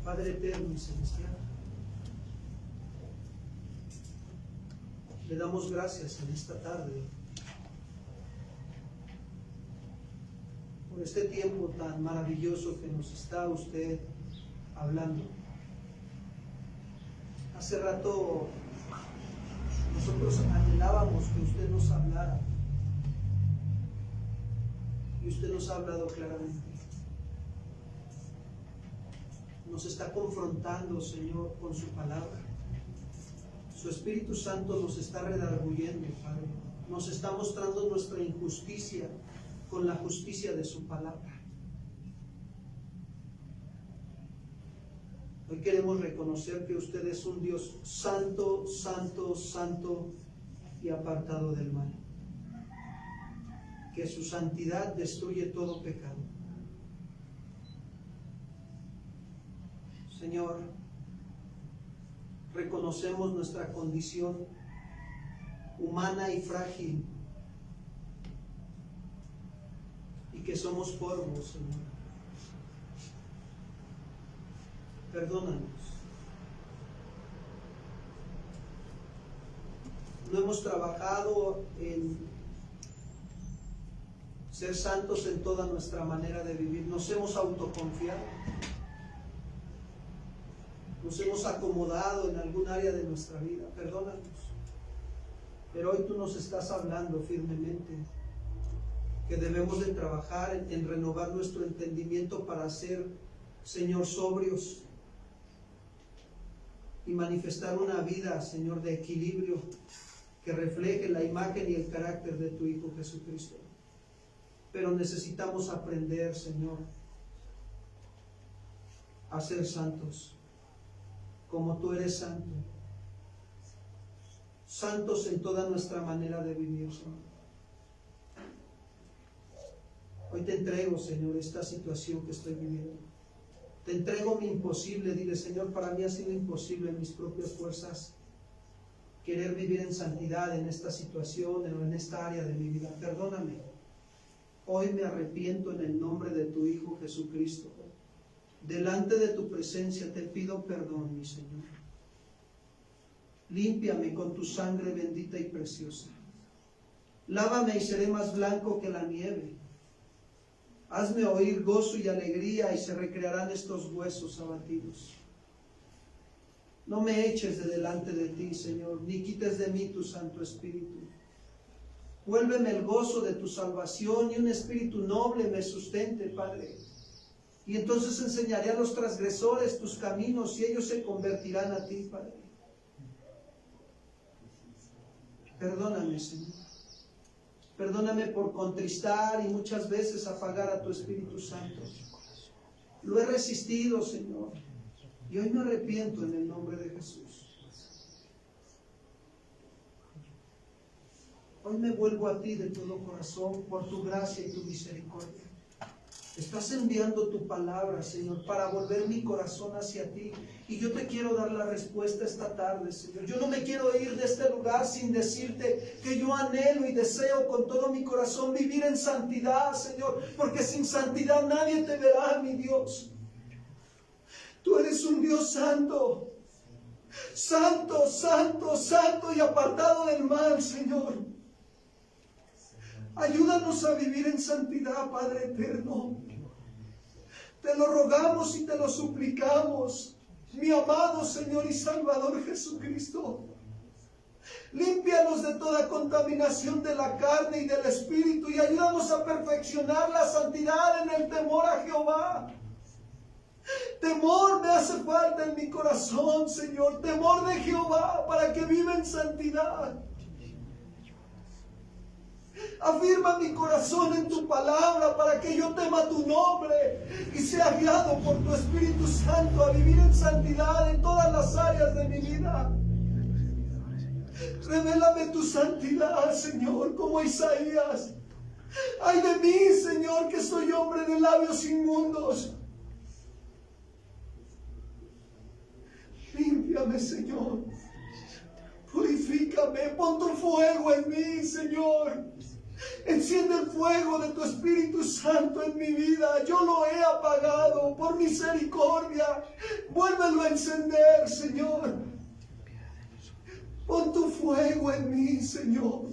C: Padre eterno y celestial, le damos gracias en esta tarde por este tiempo tan maravilloso que nos está usted hablando. Hace rato nosotros anhelábamos que usted nos hablara y usted nos ha hablado claramente. Nos está confrontando, Señor, con su palabra. Su Espíritu Santo nos está redarguyendo, Padre. Nos está mostrando nuestra injusticia con la justicia de su palabra. Hoy queremos reconocer que usted es un Dios santo, santo, santo y apartado del mal. Que su santidad destruye todo pecado. Señor, reconocemos nuestra condición humana y frágil y que somos polvo, Señor. Perdónanos. No hemos trabajado en ser santos en toda nuestra manera de vivir. Nos hemos autoconfiado. Nos hemos acomodado en algún área de nuestra vida. Perdónanos. Pero hoy tú nos estás hablando firmemente que debemos de trabajar en renovar nuestro entendimiento para ser, Señor, sobrios y manifestar una vida, Señor, de equilibrio que refleje la imagen y el carácter de tu Hijo Jesucristo. Pero necesitamos aprender, Señor, a ser santos, como tú eres santo. Santos en toda nuestra manera de vivir, Señor. Hoy te entrego, Señor, esta situación que estoy viviendo. Te entrego mi imposible. Dile, Señor, para mí ha sido imposible en mis propias fuerzas querer vivir en santidad en esta situación o en esta área de mi vida. Perdóname. Hoy me arrepiento en el nombre de tu Hijo Jesucristo. Delante de tu presencia te pido perdón, mi Señor. Límpiame con tu sangre bendita y preciosa. Lávame y seré más blanco que la nieve. Hazme oír gozo y alegría y se recrearán estos huesos abatidos. No me eches de delante de ti, Señor, ni quites de mí tu Santo Espíritu. Vuélveme el gozo de tu salvación y un espíritu noble me sustente, Padre. Y entonces enseñaré a los transgresores tus caminos y ellos se convertirán a ti, Padre. Perdóname, Señor. Perdóname por contristar y muchas veces apagar a tu Espíritu Santo. Lo he resistido, Señor, y hoy me arrepiento en el nombre de Jesús. Hoy me vuelvo a ti de todo corazón por tu gracia y tu misericordia. Estás enviando tu palabra, Señor, para volver mi corazón hacia ti. Y yo te quiero dar la respuesta esta tarde, Señor. Yo no me quiero ir de este lugar sin decirte que yo anhelo y deseo con todo mi corazón vivir en santidad, Señor. Porque sin santidad nadie te verá, mi Dios. Tú eres un Dios santo. Santo, santo, santo y apartado del mal, Señor. Ayúdanos a vivir en santidad, Padre eterno. Te lo rogamos y te lo suplicamos, mi amado Señor y Salvador Jesucristo. Límpianos de toda contaminación de la carne y del espíritu y ayúdanos a perfeccionar la santidad en el temor a Jehová. Temor me hace falta en mi corazón, Señor. Temor de Jehová para que viva en santidad. Afirma mi corazón en tu palabra para que yo tema tu nombre y sea guiado por tu Espíritu Santo a vivir en santidad en todas las áreas de mi vida. Revélame tu santidad, Señor, como Isaías. Ay de mí, Señor, que soy hombre de labios inmundos. Límpiame, Señor. Purifícame, pon tu fuego en mí, Señor. Enciende el fuego de tu Espíritu Santo en mi vida. Yo lo he apagado por misericordia. Vuélvelo a encender, Señor. Pon tu fuego en mí, Señor.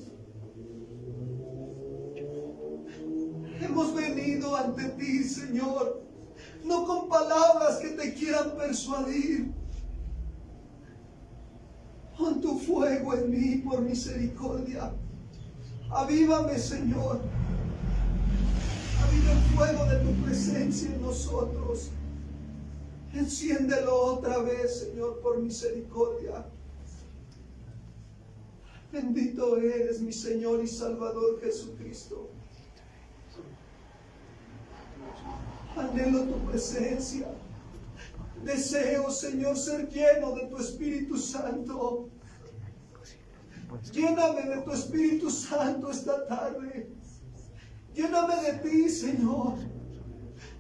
C: Hemos venido ante ti, Señor, no con palabras que te quieran persuadir. Pon tu fuego en mí por misericordia. Avívame, Señor. Aviva el fuego de tu presencia en nosotros. Enciéndelo otra vez, Señor, por misericordia. Bendito eres, mi Señor y Salvador Jesucristo. Anhelo tu presencia. Deseo, Señor, ser lleno de tu Espíritu Santo. Lléname de tu Espíritu Santo esta tarde. Lléname de ti, Señor.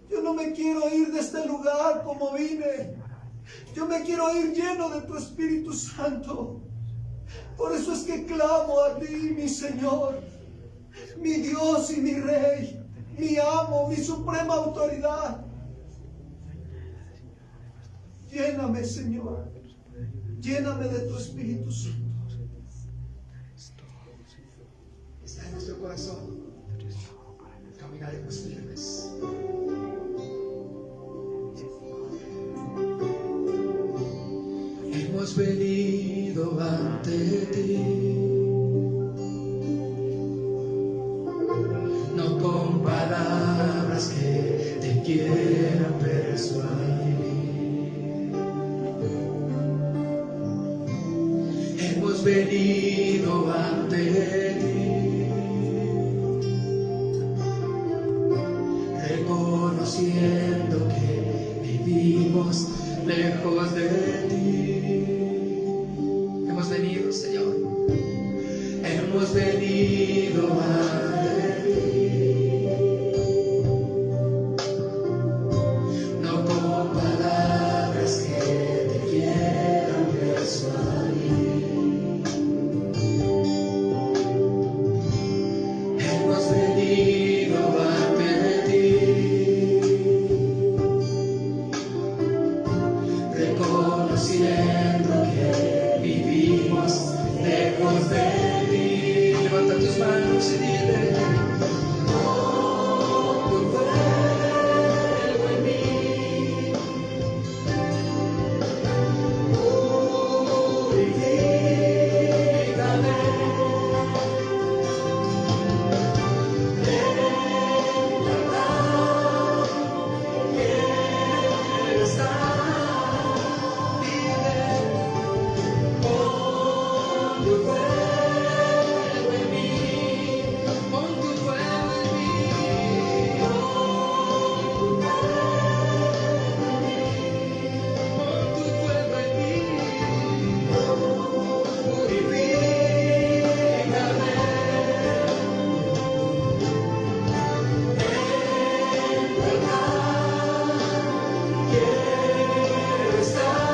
C: Yo no me quiero ir de este lugar como vine. Yo me quiero ir lleno de tu Espíritu Santo. Por eso es que clamo a ti, mi Señor, mi Dios y mi Rey, mi amo, mi suprema autoridad. Lléname, Señor. Lléname de tu Espíritu Santo.
E: Está en nuestro corazón. Caminaremos firmes. Hemos venido ante ti, no con palabras que te quieran persuadir. Hemos hemos venido ante ti, reconociendo que vivimos lejos de ti. Hemos venido, Señor, hemos venido ante ti, no con palabras que te quieran persuadir. Hemos venido ante ti, reconociendo que vivimos lejos de ti. Levanta tus manos y dile: pon tu fuego en mí, purifícame, en verdad quiero estar. Dile: pon tu fuego en mí, pon tu fuego en mí, pon tu fuego en mí, purifícame, en verdad quiero estar.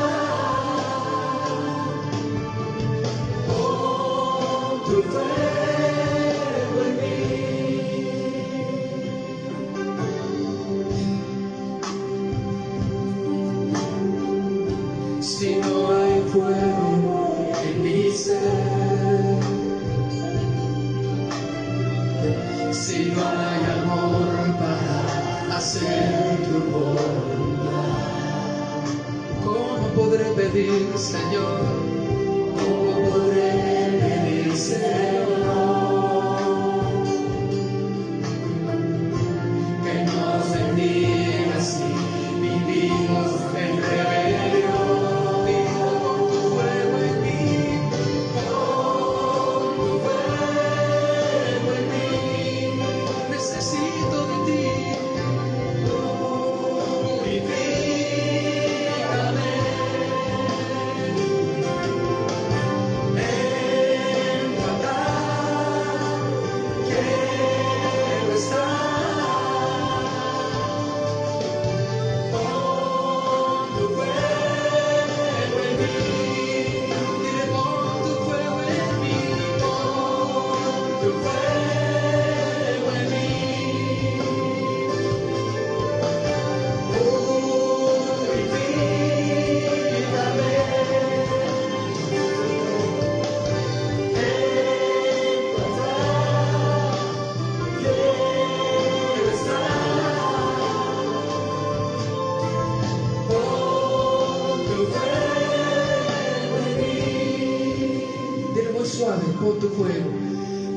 E: Pon tu fuego en mí. Si no hay fuego en mi ser, si no hay amor para hacer tu voluntad, ¿cómo podré pedir, Señor? ¿Cómo podré pedir, Señor, que nos bendigas si vivimos en rebelión? Pido con tu fuego en mí, con tu fuego en mí, necesito de ti, purifícame, en verdad quiero estar. Pon tu fuego en mí, dile: pon tu fuego en mí, pon tu fuego en mí, purifícame, en verdad quiero estar. Pon tu fuego en mí. Dile muy suave: pon tu fuego.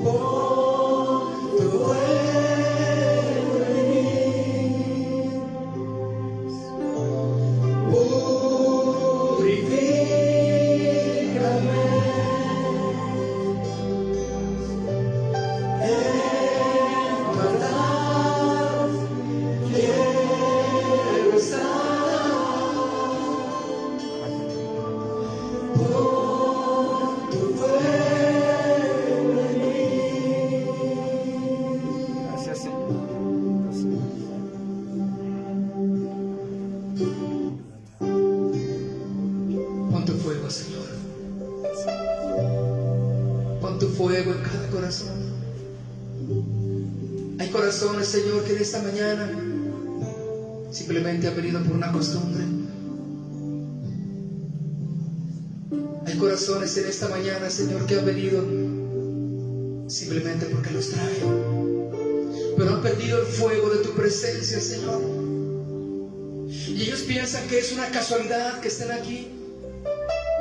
E: Pon tu fuego en mí. Purifícame, en verdad quiero estar. Pon tu fuego en mí.
B: Gracias, Señor.
E: Pon tu fuego, Señor. Pon tu fuego en cada corazón. Hay corazones, Señor, que en esta mañana simplemente han venido por una costumbre. Hay corazones en esta mañana, Señor, que han venido simplemente porque los traen, pero han perdido el fuego de tu presencia, Señor. Y ellos piensan que es una casualidad que estén aquí.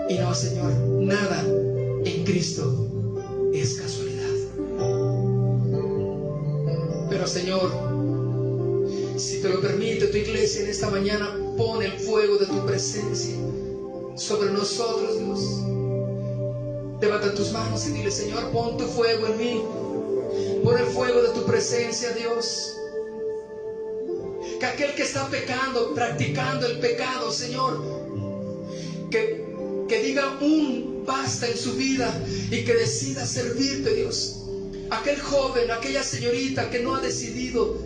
E: Y no, Señor, nada en Cristo es casualidad. Pero, Señor, si te lo permite tu iglesia en esta mañana, pon el fuego de tu presencia sobre nosotros, Dios. Levanta tus manos y dile: Señor, pon tu fuego en mí. Pon el fuego de tu presencia, Dios. Que aquel que está pecando, practicando el pecado, Señor, que diga un basta en su vida y que decida servirte, Dios. Aquel joven, aquella señorita que no ha decidido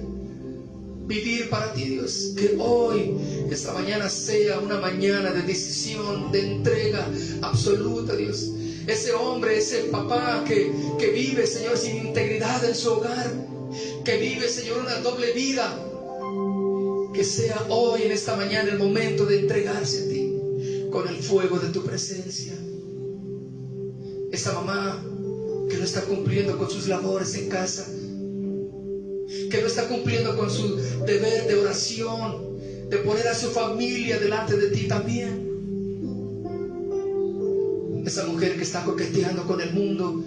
E: vivir para ti, Dios, que hoy, esta mañana, sea una mañana de decisión, de entrega absoluta, Dios. Ese hombre, ese papá que vive, Señor, sin integridad en su hogar, que vive, Señor, una doble vida, que sea hoy, en esta mañana, el momento de entregarse a ti con el fuego de tu presencia. Esa mamá que no está cumpliendo con sus labores en casa, que no está cumpliendo con su deber de oración, de poner a su familia delante de ti también. Esa mujer que está coqueteando con el mundo,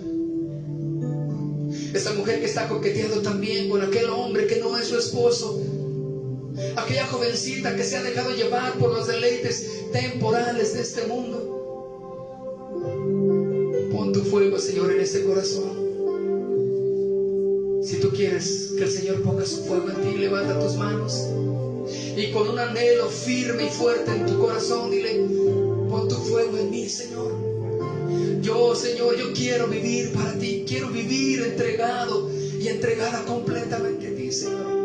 E: esa mujer que está coqueteando también con aquel hombre que no es su esposo, aquella jovencita que se ha dejado llevar por los deleites temporales de este mundo. Pon tu fuego, Señor, en ese corazón. Si tú quieres que el Señor ponga su fuego en ti, levanta tus manos y con un anhelo firme y fuerte en tu corazón, dile: pon tu fuego en mí, Señor. Yo, Señor, yo quiero vivir para ti. Quiero vivir entregado y entregada completamente a ti, Señor.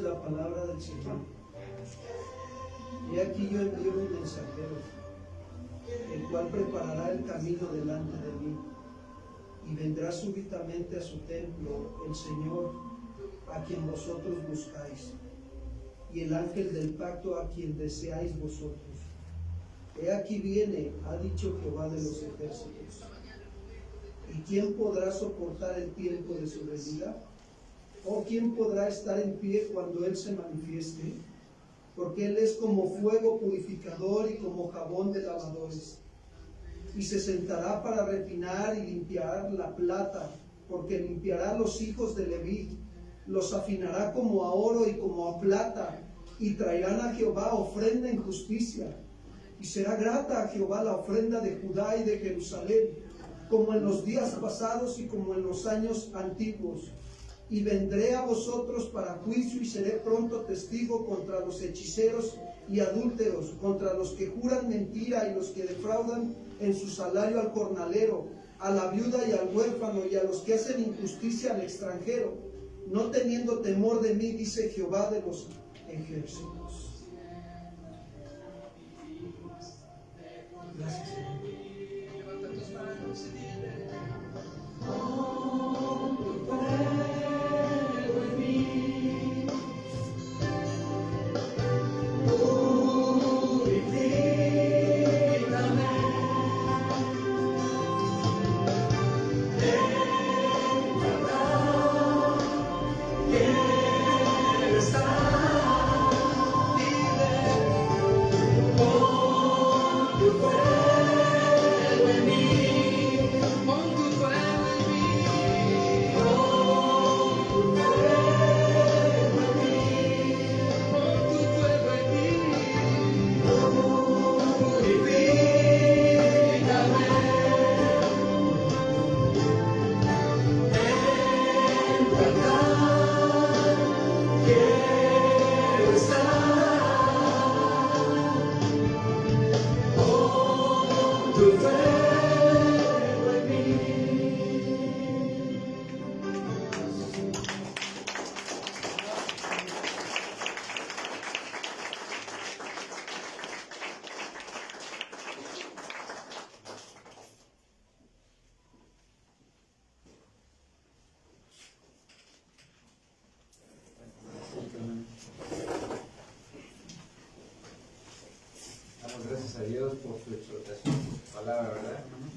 C: La palabra del Señor: y aquí yo envío un mensajero, el cual preparará el camino delante de mí, y vendrá súbitamente a su templo el Señor, a quien vosotros buscáis, y el ángel del pacto, a quien deseáis vosotros. He aquí viene, ha dicho Jehová de los ejércitos. ¿Y quién podrá soportar el tiempo de su venida? ¿O quién podrá estar en pie cuando Él se manifieste? Porque Él es como fuego purificador y como jabón de lavadores. Y se sentará para refinar y limpiar la plata, porque limpiará los hijos de Leví, los afinará como a oro y como a plata, y traerán a Jehová ofrenda en justicia. Y será grata a Jehová la ofrenda de Judá y de Jerusalén, como en los días pasados y como en los años antiguos. Y vendré a vosotros para juicio, y seré pronto testigo contra los hechiceros y adúlteros, contra los que juran mentira y los que defraudan en su salario al jornalero, a la viuda y al huérfano, y a los que hacen injusticia al extranjero, no teniendo temor de mí, dice Jehová de los ejércitos. Gracias, Señor.
E: Levanta tus manos y dile:
B: gracias a Dios por su exhortación, por su palabra, ¿verdad, hermanos?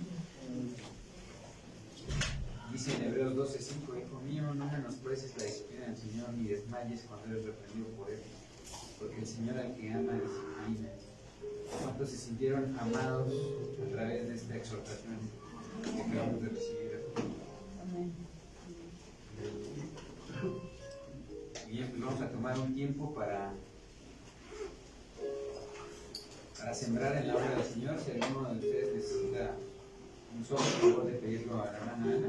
B: Dice en Hebreos 12:5, hijo mío, no menosprecies la disciplina del Señor ni desmayes cuando eres reprendido por Él, porque el Señor al que ama disciplina. ¿Cuántos se sintieron amados a través de esta exhortación que acabamos de recibir?
D: Amén.
B: Bien, pues vamos a tomar un tiempo para sembrar en la obra del Señor. Si alguno de ustedes necesita un solo, por favor de pedirlo a la hermana Ana.